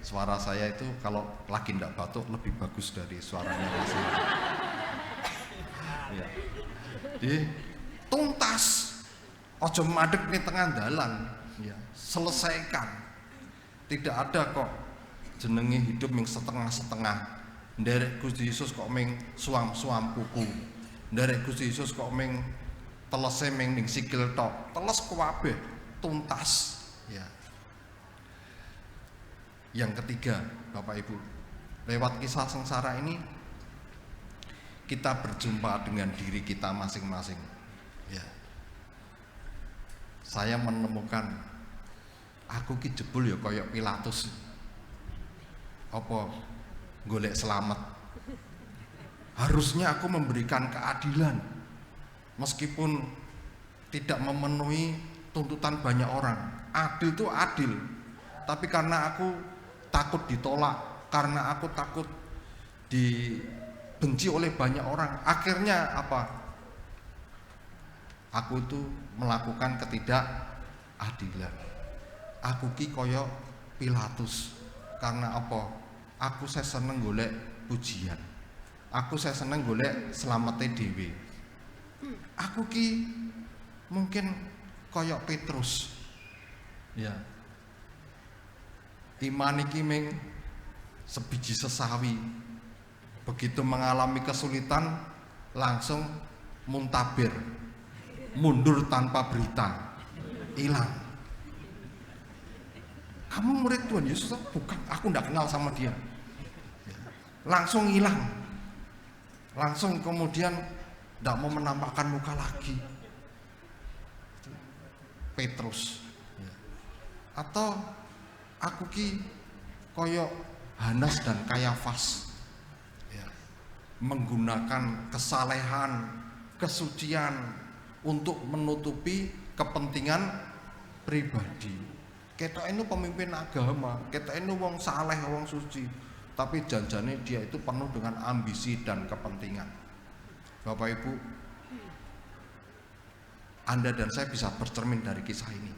Suara saya itu kalau lagi ndak batuk lebih bagus dari suaranya Mas. Ya. Jadi tuntas, ojo madeg nih tengah dalan, ya. Selesaikan. Tidak ada kok jenenge hidup yang setengah-setengah. Nderek Gusti Yesus kok ming suam-suam kuku. Nderek Gusti Yesus kok ming telese ming ning sikil tok. Teles kabeh tuntas, ya. Yang ketiga, Bapak Ibu, lewat kisah sengsara ini kita berjumpa dengan diri kita masing-masing. Ya. Saya menemukan aku ki jebul ya kayak Pilatus. Apa golek selamat. Harusnya aku memberikan keadilan meskipun tidak memenuhi tuntutan banyak orang. Adil itu adil. Tapi karena aku takut ditolak, karena aku takut dibenci oleh banyak orang, akhirnya apa? Aku itu melakukan ketidakadilan. Aku ki koyo Pilatus. Karena apa? Aku saya seneng golek pujian. Aku saya seneng golek selamate dhewe. Aku ki mungkin koyo Petrus. Ya. Iman iki ming sebiji sesawi. Begitu mengalami kesulitan langsung muntabir, mundur tanpa berita, hilang. Kamu murid Tuhan Yesus? Bukan, aku tidak kenal sama dia. Langsung hilang, langsung kemudian tidak mau menampakkan muka lagi. Petrus. Atau aku ki koyok Hanas dan Kayafas, ya, menggunakan kesalehan, kesucian untuk menutupi kepentingan pribadi. Kita ini pemimpin agama, kita ini wong saleh, wong suci, tapi janjane dia itu penuh dengan ambisi dan kepentingan. Bapak Ibu, Anda dan saya bisa bercermin dari kisah ini,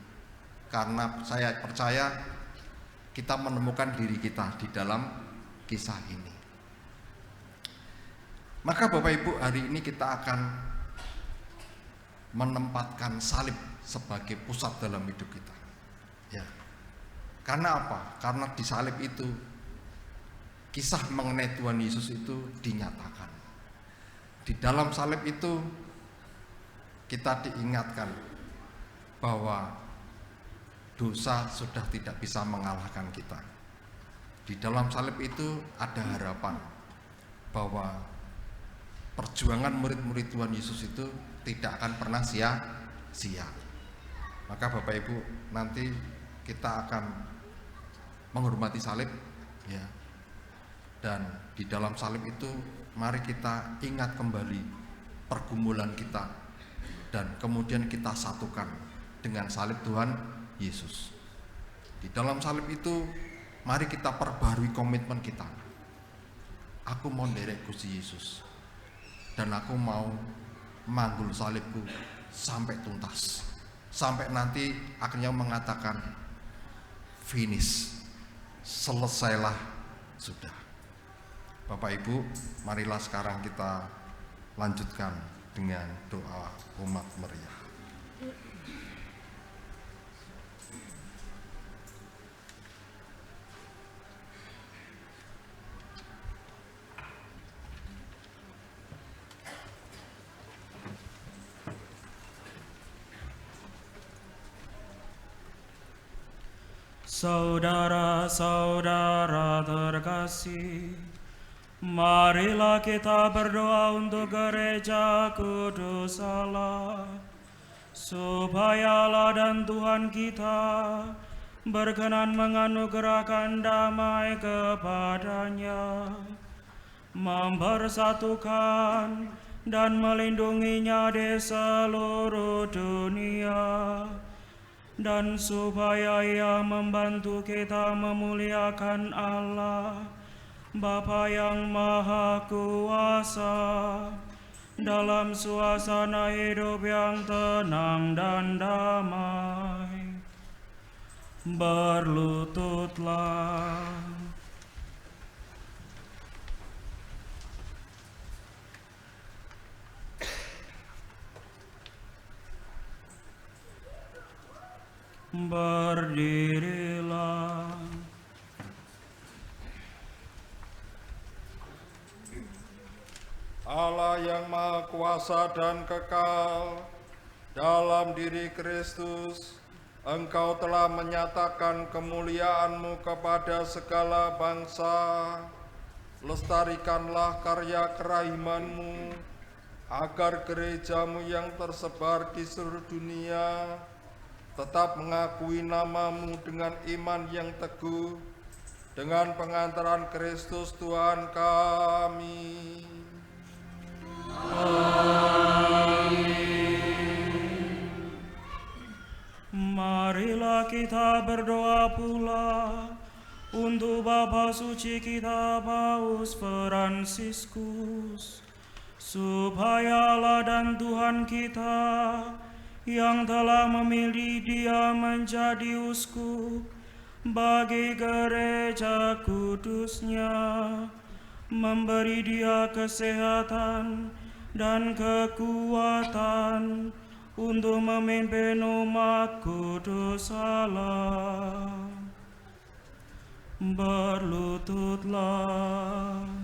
karena saya percaya kita menemukan diri kita di dalam kisah ini. Maka Bapak Ibu, hari ini kita akan menempatkan salib sebagai pusat dalam hidup kita. Ya. Karena apa? Karena di salib itu kisah mengenai Tuhan Yesus itu dinyatakan. Di dalam salib itu kita diingatkan bahwa dosa sudah tidak bisa mengalahkan kita. Di dalam salib itu ada harapan bahwa perjuangan murid-murid Tuhan Yesus itu tidak akan pernah sia-sia. Maka Bapak Ibu, nanti kita akan menghormati salib, ya. Dan di dalam salib itu mari kita ingat kembali pergumulan kita dan kemudian kita satukan dengan salib Tuhan Yesus. Di dalam salib itu mari kita perbarui komitmen kita. Aku aku mau nderek Gusti Yesus. Dan aku mau manggul salibku sampai tuntas. Sampai nanti akhirnya mengatakan finish, selesailah sudah. Bapak Ibu, marilah sekarang kita lanjutkan dengan doa umat meriah. Saudara-saudara terkasih, marilah kita berdoa untuk gereja kudus Allah, supaya Allah dan Tuhan kita berkenan menganugerahkan damai kepadanya, mempersatukan dan melindunginya di seluruh dunia, dan supaya Ia membantu kita memuliakan Allah Bapa yang Maha Kuasa dalam suasana hidup yang tenang dan damai. Berlututlah. Berdirilah. Allah yang Maha Kuasa dan kekal, dalam diri Kristus, Engkau telah menyatakan kemuliaan-Mu kepada segala bangsa. Lestarikanlah karya kerahiman-Mu, agar gereja-Mu yang tersebar di seluruh dunia tetap mengakui nama-Mu dengan iman yang teguh, dengan pengantaran Kristus Tuhan kami. Marilah kita berdoa pula untuk Bapa Suci kita Paus Fransiskus, supaya Allah dan Tuhan kita yang telah memilih Dia menjadi uskup bagi gereja kudusnya, memberi Dia kesehatan dan kekuatan untuk memimpin umat kudus Allah. Berlututlah.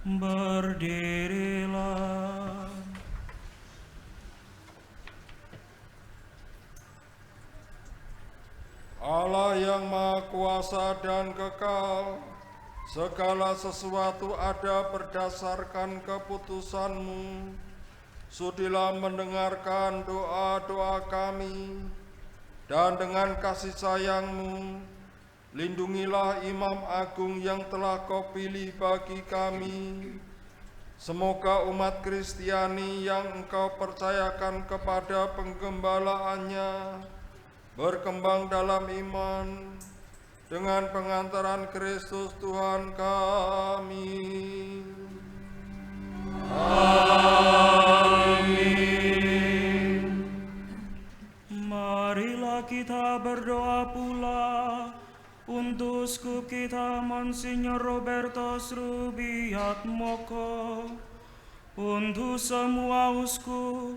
Berdirilah. Allah yang Maha Kuasa dan kekal, segala sesuatu ada berdasarkan keputusan-Mu. Sudilah mendengarkan doa-doa kami, dan dengan kasih sayang-Mu, lindungilah Imam Agung yang telah Kau pilih bagi kami. Semoga umat Kristiani yang Engkau percayakan kepada penggembalaannya berkembang dalam iman dengan pengantaran Kristus Tuhan kami. Amin. Marilah kita berdoa pula untuk uskup kita Monsignor Robertus Rubiat Moko, untuk semua uskup,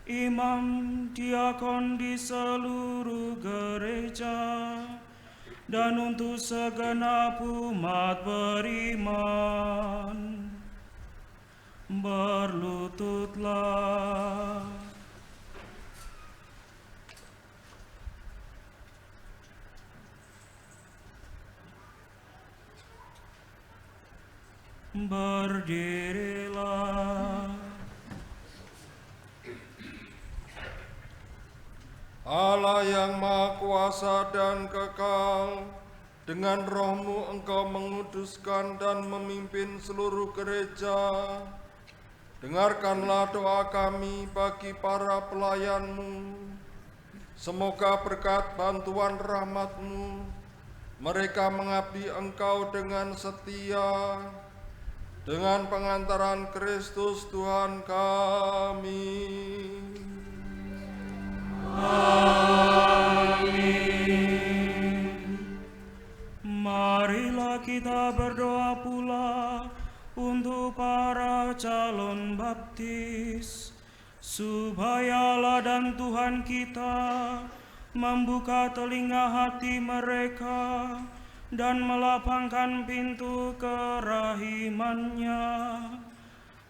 imam, diakon di seluruh gereja, dan untuk segenap umat beriman. Berlututlah. Berdirilah. Allah yang Maha Kuasa dan kekal, dengan Roh-Mu Engkau menguduskan dan memimpin seluruh gereja. Dengarkanlah doa kami bagi para pelayan-Mu, Semoga berkat bantuan rahmat-Mu, mereka mengabdi Engkau dengan setia, dengan pengantaran Kristus Tuhan kami. Marilah kita berdoa pula untuk para calon baptis, supaya Allah dan Tuhan kita membuka telinga hati mereka dan melapangkan pintu kerahimannya,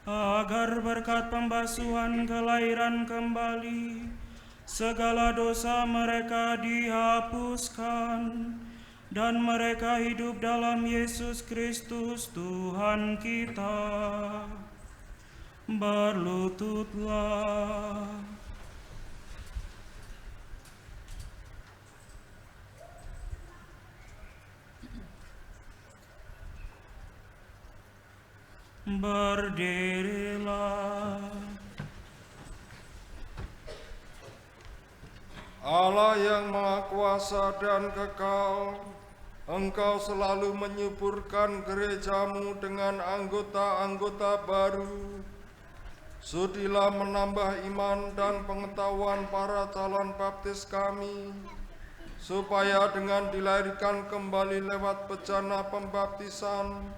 agar berkat pembasuhan kelahiran kembali segala dosa mereka dihapuskan, dan mereka hidup dalam Yesus Kristus Tuhan kita. Berlututlah. Berdirilah. Allah yang Maha Kuasa dan Kekal, Engkau selalu menyuburkan gereja-Mu dengan anggota-anggota baru. Sudilah menambah iman dan pengetahuan para calon baptis kami, supaya dengan dilahirkan kembali lewat bejana pembaptisan,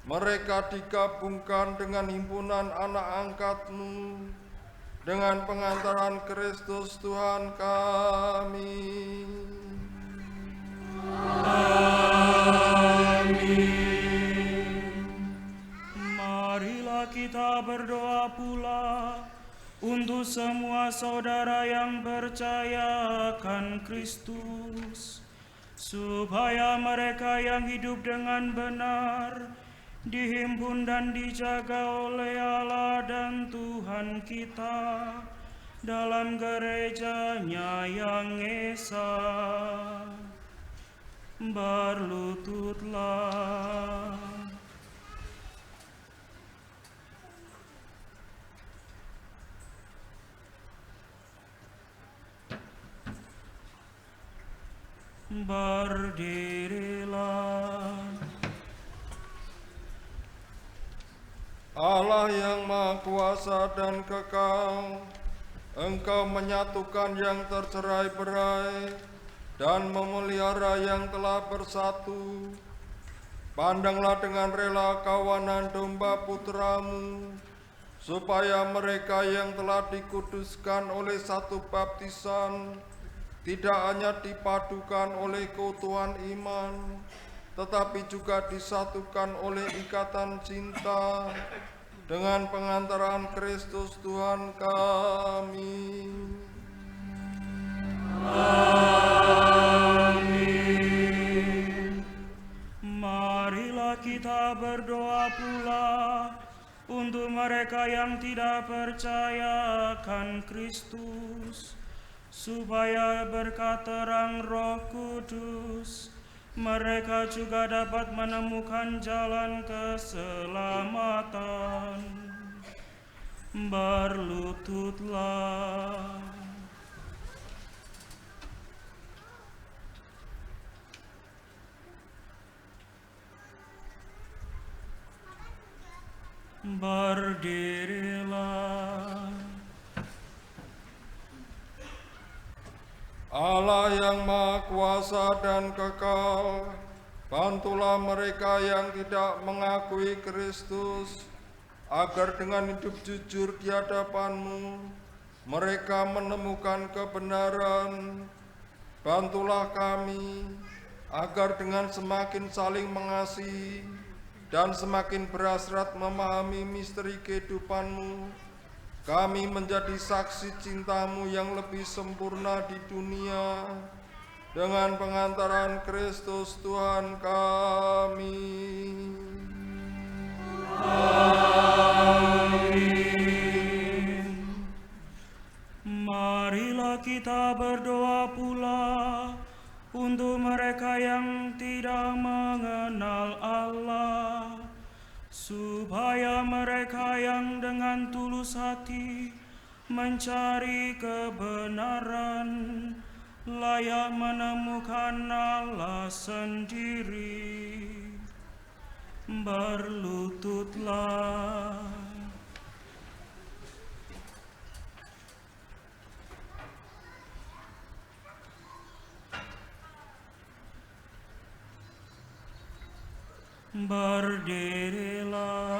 mereka digabungkan dengan himpunan anak angkat-Mu, dengan pengantaran Kristus Tuhan kami. Marilah kita berdoa pula untuk semua saudara yang percaya akan Kristus, supaya mereka yang hidup dengan benar dihimpun dan dijaga oleh Allah dan Tuhan kita dalam gerejanya yang esa. Berlututlah. Berdirilah. Allah yang Maha Kuasa dan Kekal, Engkau menyatukan yang tercerai-berai dan memelihara yang telah bersatu. Pandanglah dengan rela kawanan domba putra-Mu, supaya mereka yang telah dikuduskan oleh satu baptisan tidak hanya dipadukan oleh keutuhan iman, tetapi juga disatukan oleh ikatan cinta dengan pengantaran Kristus Tuhan kami. Amin. Marilah kita berdoa pula untuk mereka yang tidak percaya akan Kristus, supaya berkat terang Roh Kudus mereka juga dapat menemukan jalan keselamatan. Berlututlah. Berdirilah. Allah yang Maha Kuasa dan Kekal, bantulah mereka yang tidak mengakui Kristus, agar dengan hidup jujur di hadapan-Mu, mereka menemukan kebenaran. Bantulah kami, agar dengan semakin saling mengasihi dan semakin berhasrat memahami misteri kehidupan-Mu, kami menjadi saksi cinta-Mu yang lebih sempurna di dunia, dengan pengantaran Kristus Tuhan kami. Amin. Marilah kita berdoa pula untuk mereka yang tidak mengenal Allah, supaya mereka yang dengan tulus hati mencari kebenaran layak menemukan Allah sendiri. Berlututlah. Berdirilah.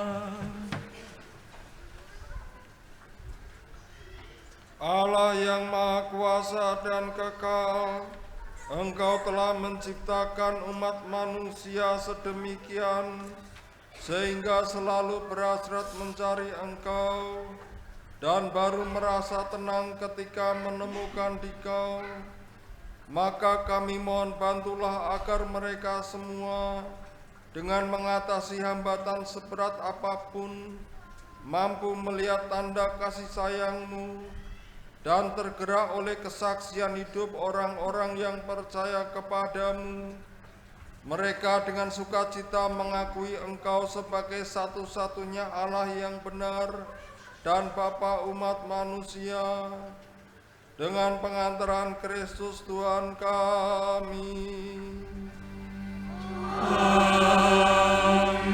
Allah yang Maha Kuasa dan Kekal, Engkau telah menciptakan umat manusia sedemikian sehingga selalu berhasrat mencari Engkau dan baru merasa tenang ketika menemukan Dikau. Maka kami mohon bantulah agar mereka semua dengan mengatasi hambatan seberat apapun mampu melihat tanda kasih sayang-Mu dan tergerak oleh kesaksian hidup orang-orang yang percaya kepadamu. Mereka dengan sukacita mengakui Engkau sebagai satu-satunya Allah yang benar dan Bapa umat manusia. Dengan pengantaran Kristus Tuhan kami.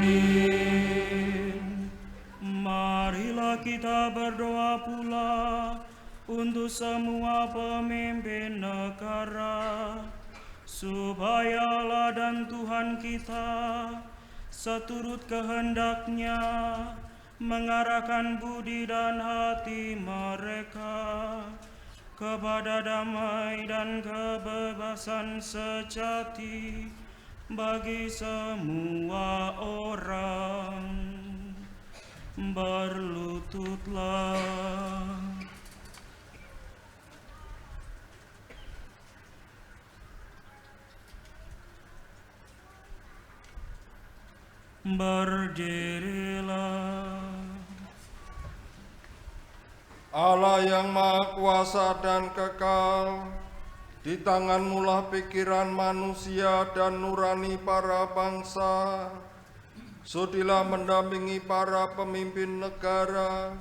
Amin. Marilah kita berdoa pula untuk semua pemimpin negara, supaya Allah dan Tuhan kita seturut kehendak-Nya mengarahkan budi dan hati mereka kepada damai dan kebebasan sejati bagi semua orang. Berlututlah. Berdirilah. Allah yang Maha Kuasa dan Kekal, di tangan-Mu lah pikiran manusia dan nurani para bangsa. Sudilah mendampingi para pemimpin negara,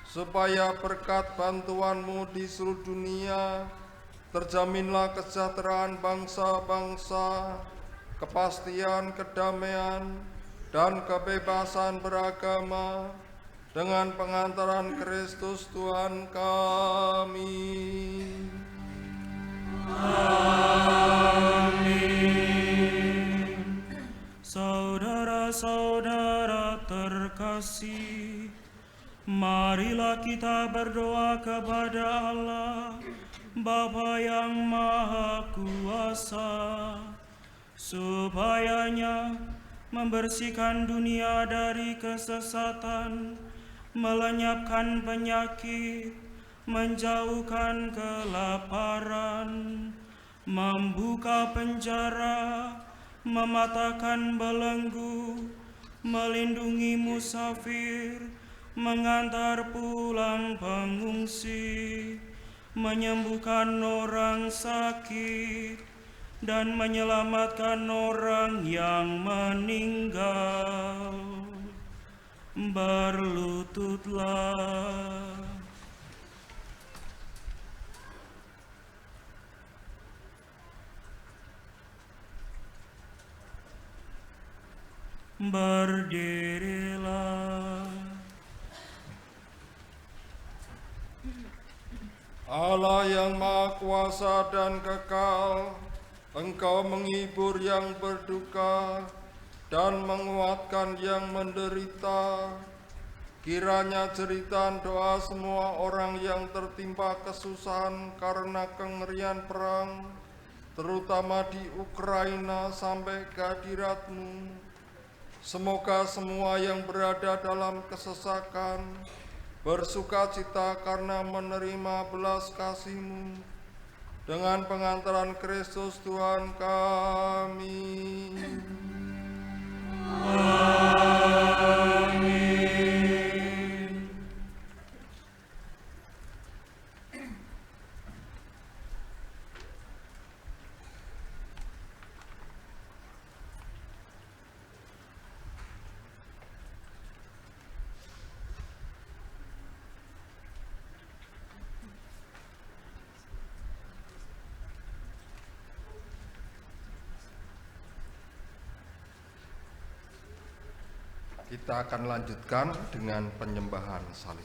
supaya berkat bantuan-Mu di seluruh dunia, terjaminlah kesejahteraan bangsa-bangsa, kepastian, kedamaian, dan kebebasan beragama, dengan pengantaran Kristus Tuhan kami. Amin. Saudara-saudara terkasih, marilah kita berdoa kepada Allah, Bapa yang Maha Kuasa, supaya-Nya membersihkan dunia dari kesesatan, melenyapkan penyakit, menjauhkan kelaparan, membuka penjara, mematahkan belenggu, melindungi musafir, mengantar pulang pengungsi, menyembuhkan orang sakit, dan menyelamatkan orang yang meninggal. Berlututlah. Berdirilah. Allah yang Maha Kuasa dan Kekal, Engkau menghibur yang berduka dan menguatkan yang menderita. Kiranya jeritan doa semua orang yang tertimpa kesusahan karena kengerian perang, terutama di Ukraina, sampai kehadirat-Mu. Semoga semua yang berada dalam kesesakan bersukacita karena menerima belas kasih-Mu. Dengan pengantaran Kristus Tuhan kami. Amin. Kita akan lanjutkan dengan penyembahan salib.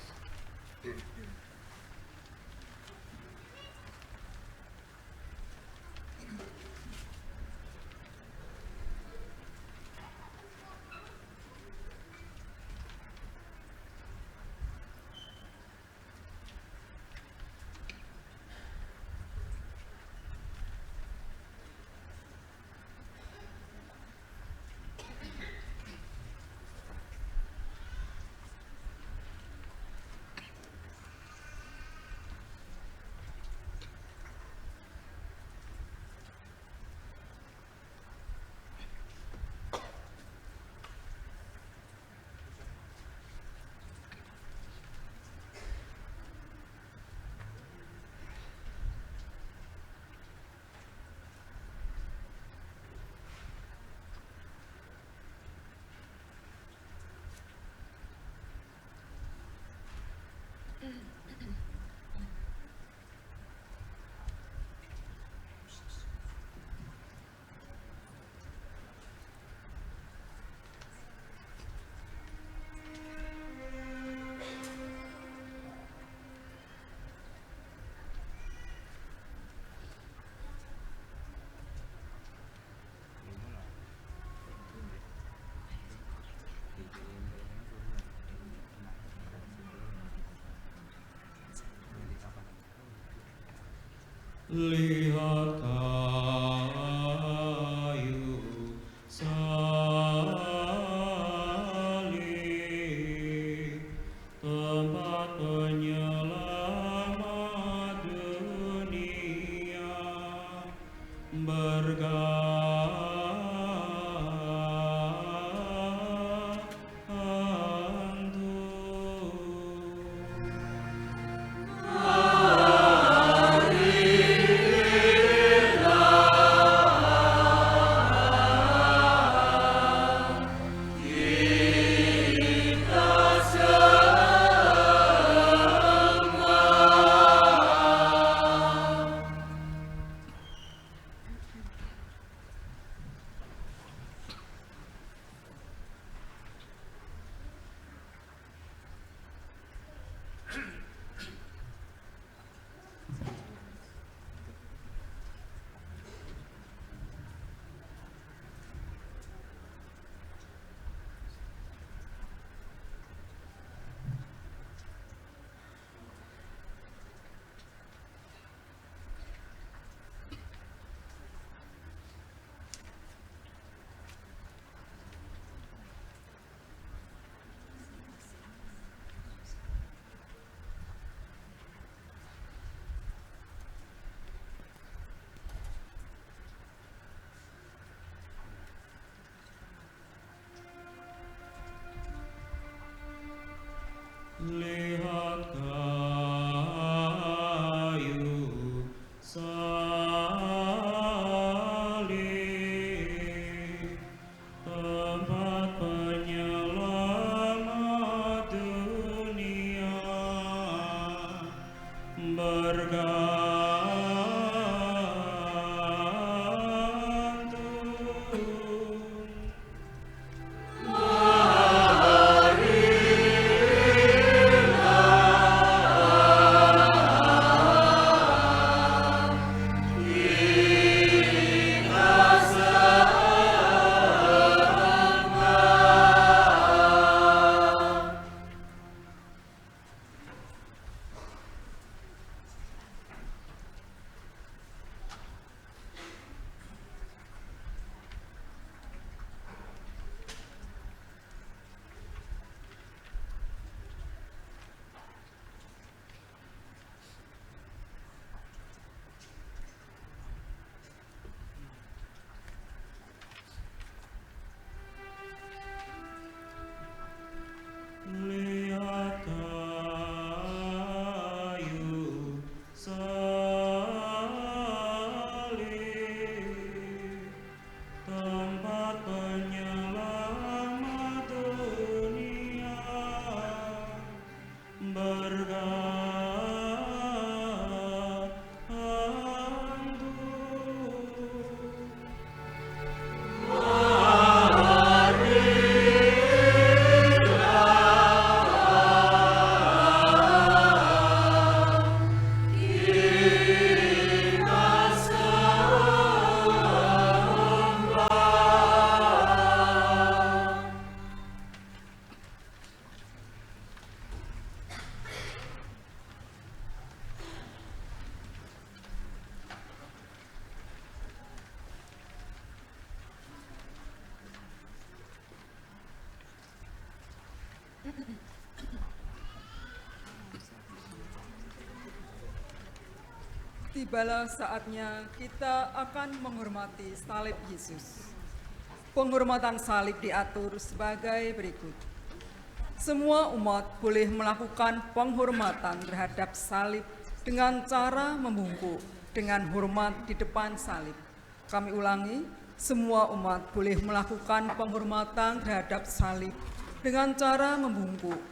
Lihat kayu salib, tempat penyelamat dunia, lihat kayu salib, tempat penyelamat dunia, bergantung. tibalah saatnya kita akan menghormati salib Yesus. Penghormatan salib diatur sebagai berikut. Semua umat boleh melakukan penghormatan terhadap salib dengan cara membungkuk dengan hormat di depan salib. Kami ulangi, semua umat boleh melakukan penghormatan terhadap salib dengan cara membungkuk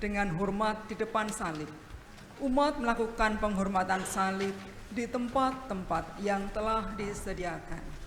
dengan hormat di depan salib. Umat melakukan penghormatan salib di tempat-tempat yang telah disediakan.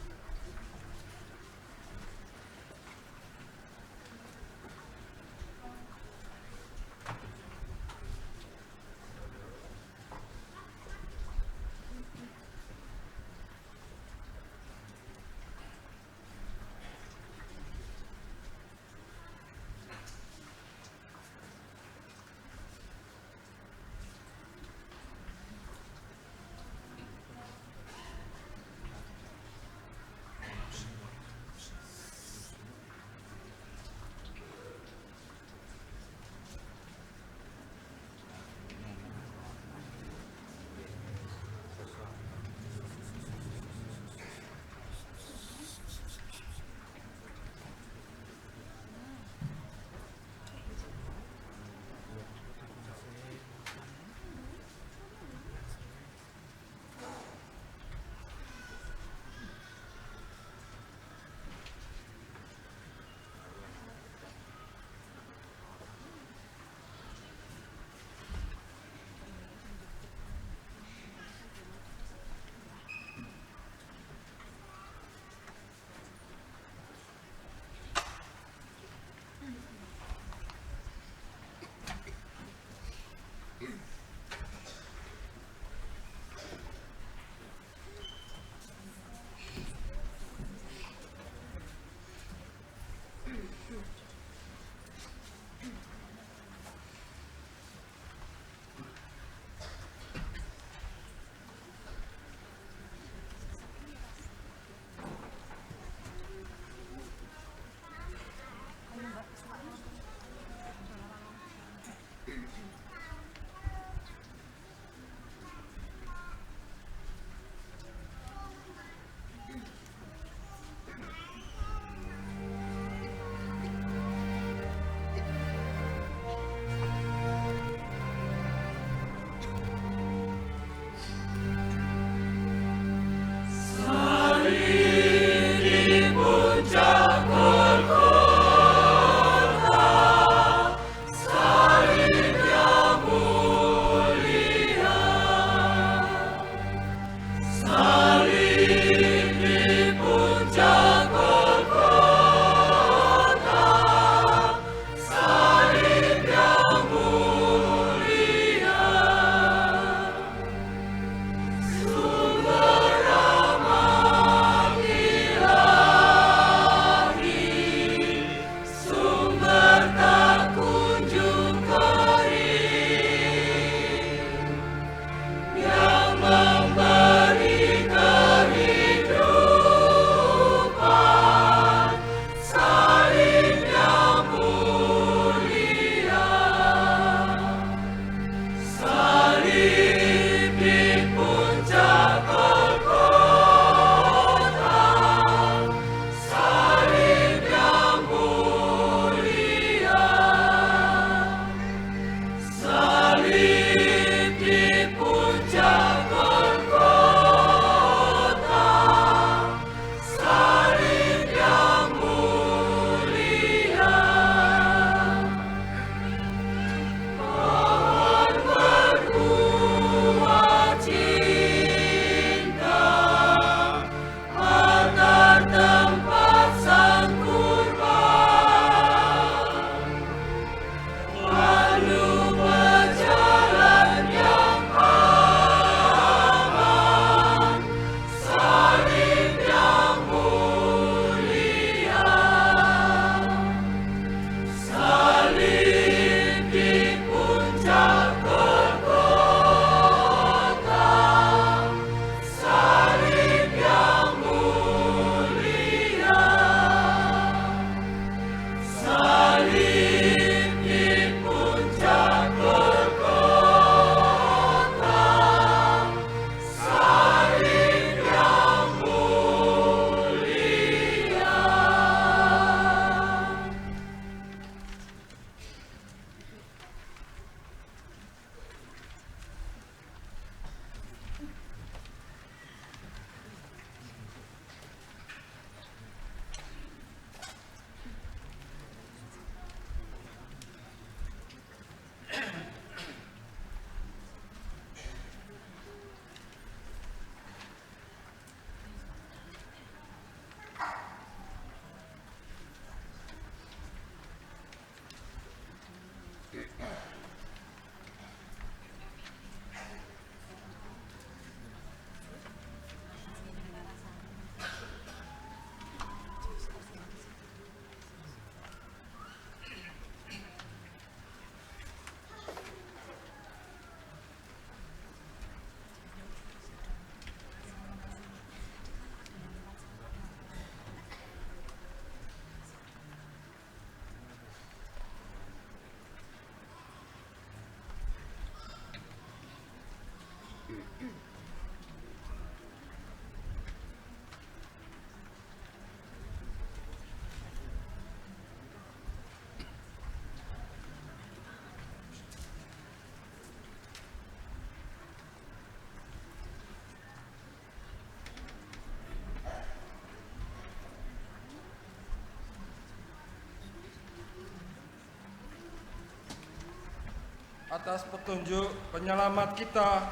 Atas petunjuk penyelamat kita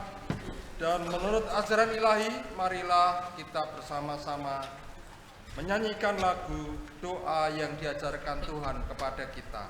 dan menurut ajaran ilahi, marilah kita bersama-sama menyanyikan lagu doa yang diajarkan Tuhan kepada kita.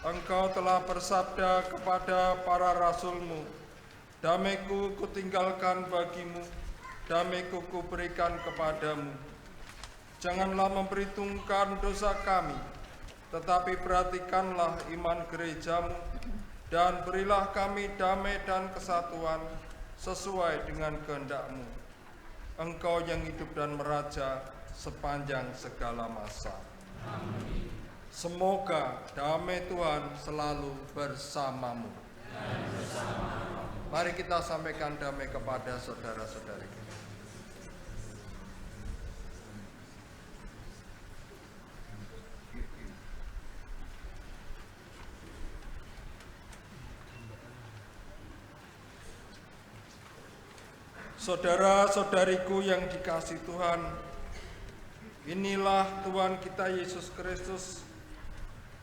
Engkau telah bersabda kepada para rasul-Mu, damai-Ku kutinggalkan bagimu, damai-Ku kuberikan kepadamu. Janganlah memperhitungkan dosa kami, tetapi perhatikanlah iman gereja-Mu, dan berilah kami damai dan kesatuan sesuai dengan kehendak-Mu. Engkau yang hidup dan meraja sepanjang segala masa. Amin. Semoga damai Tuhan selalu bersamamu. Mari kita sampaikan damai kepada saudara-saudari kita. Saudara-saudariku yang dikasihi Tuhan, inilah Tuhan kita Yesus Kristus,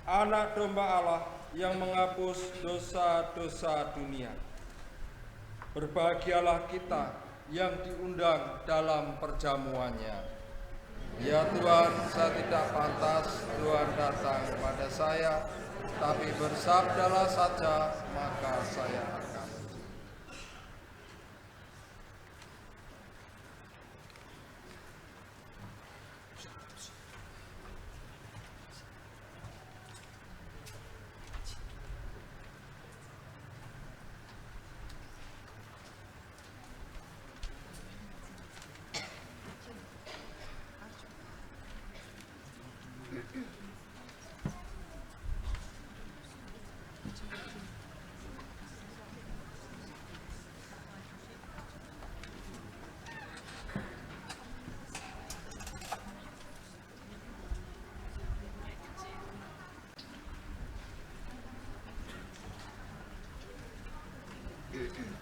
Anak Domba Allah yang menghapus dosa-dosa dunia. Berbahagialah kita yang diundang dalam perjamuannya. Ya Tuhan, saya tidak pantas Tuhan datang kepada saya, tapi bersabdalah saja, maka saya akan.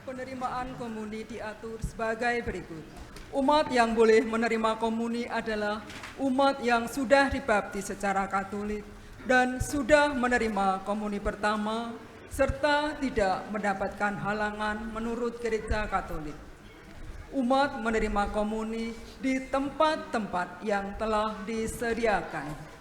Penerimaan komuni diatur sebagai berikut. Umat yang boleh menerima komuni adalah umat yang sudah dibaptis secara Katolik dan sudah menerima komuni pertama serta tidak mendapatkan halangan menurut Gereja Katolik. umat menerima komuni di tempat-tempat yang telah disediakan.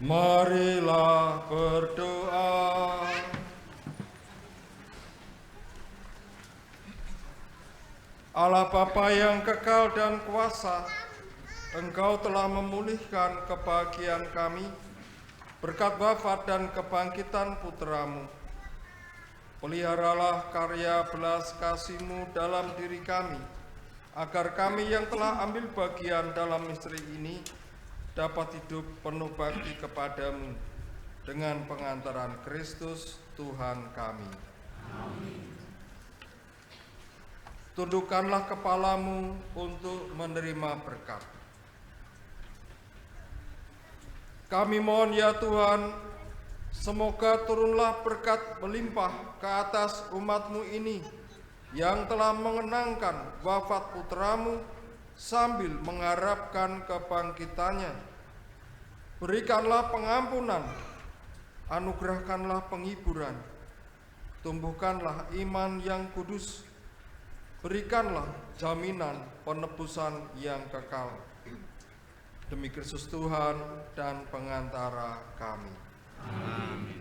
Marilah berdoa. Allah Bapa yang kekal dan kuasa, Engkau telah memulihkan kebahagiaan kami berkat wafat dan kebangkitan putra-Mu. Peliharalah karya belas kasih-Mu dalam diri kami, agar kami yang telah ambil bagian dalam misteri ini dapat hidup penuh bakti kepadamu dengan pengantaran Kristus Tuhan kami. Amin. Tundukkanlah kepalamu untuk menerima berkat. Kami mohon ya Tuhan, semoga turunlah berkat melimpah ke atas umat-Mu ini yang telah mengenangkan wafat putra-Mu sambil mengharapkan kebangkitannya. Berikanlah pengampunan, anugerahkanlah penghiburan, tumbuhkanlah iman yang kudus, berikanlah jaminan penebusan yang kekal. Demi Kristus Tuhan dan pengantara kami. Amin.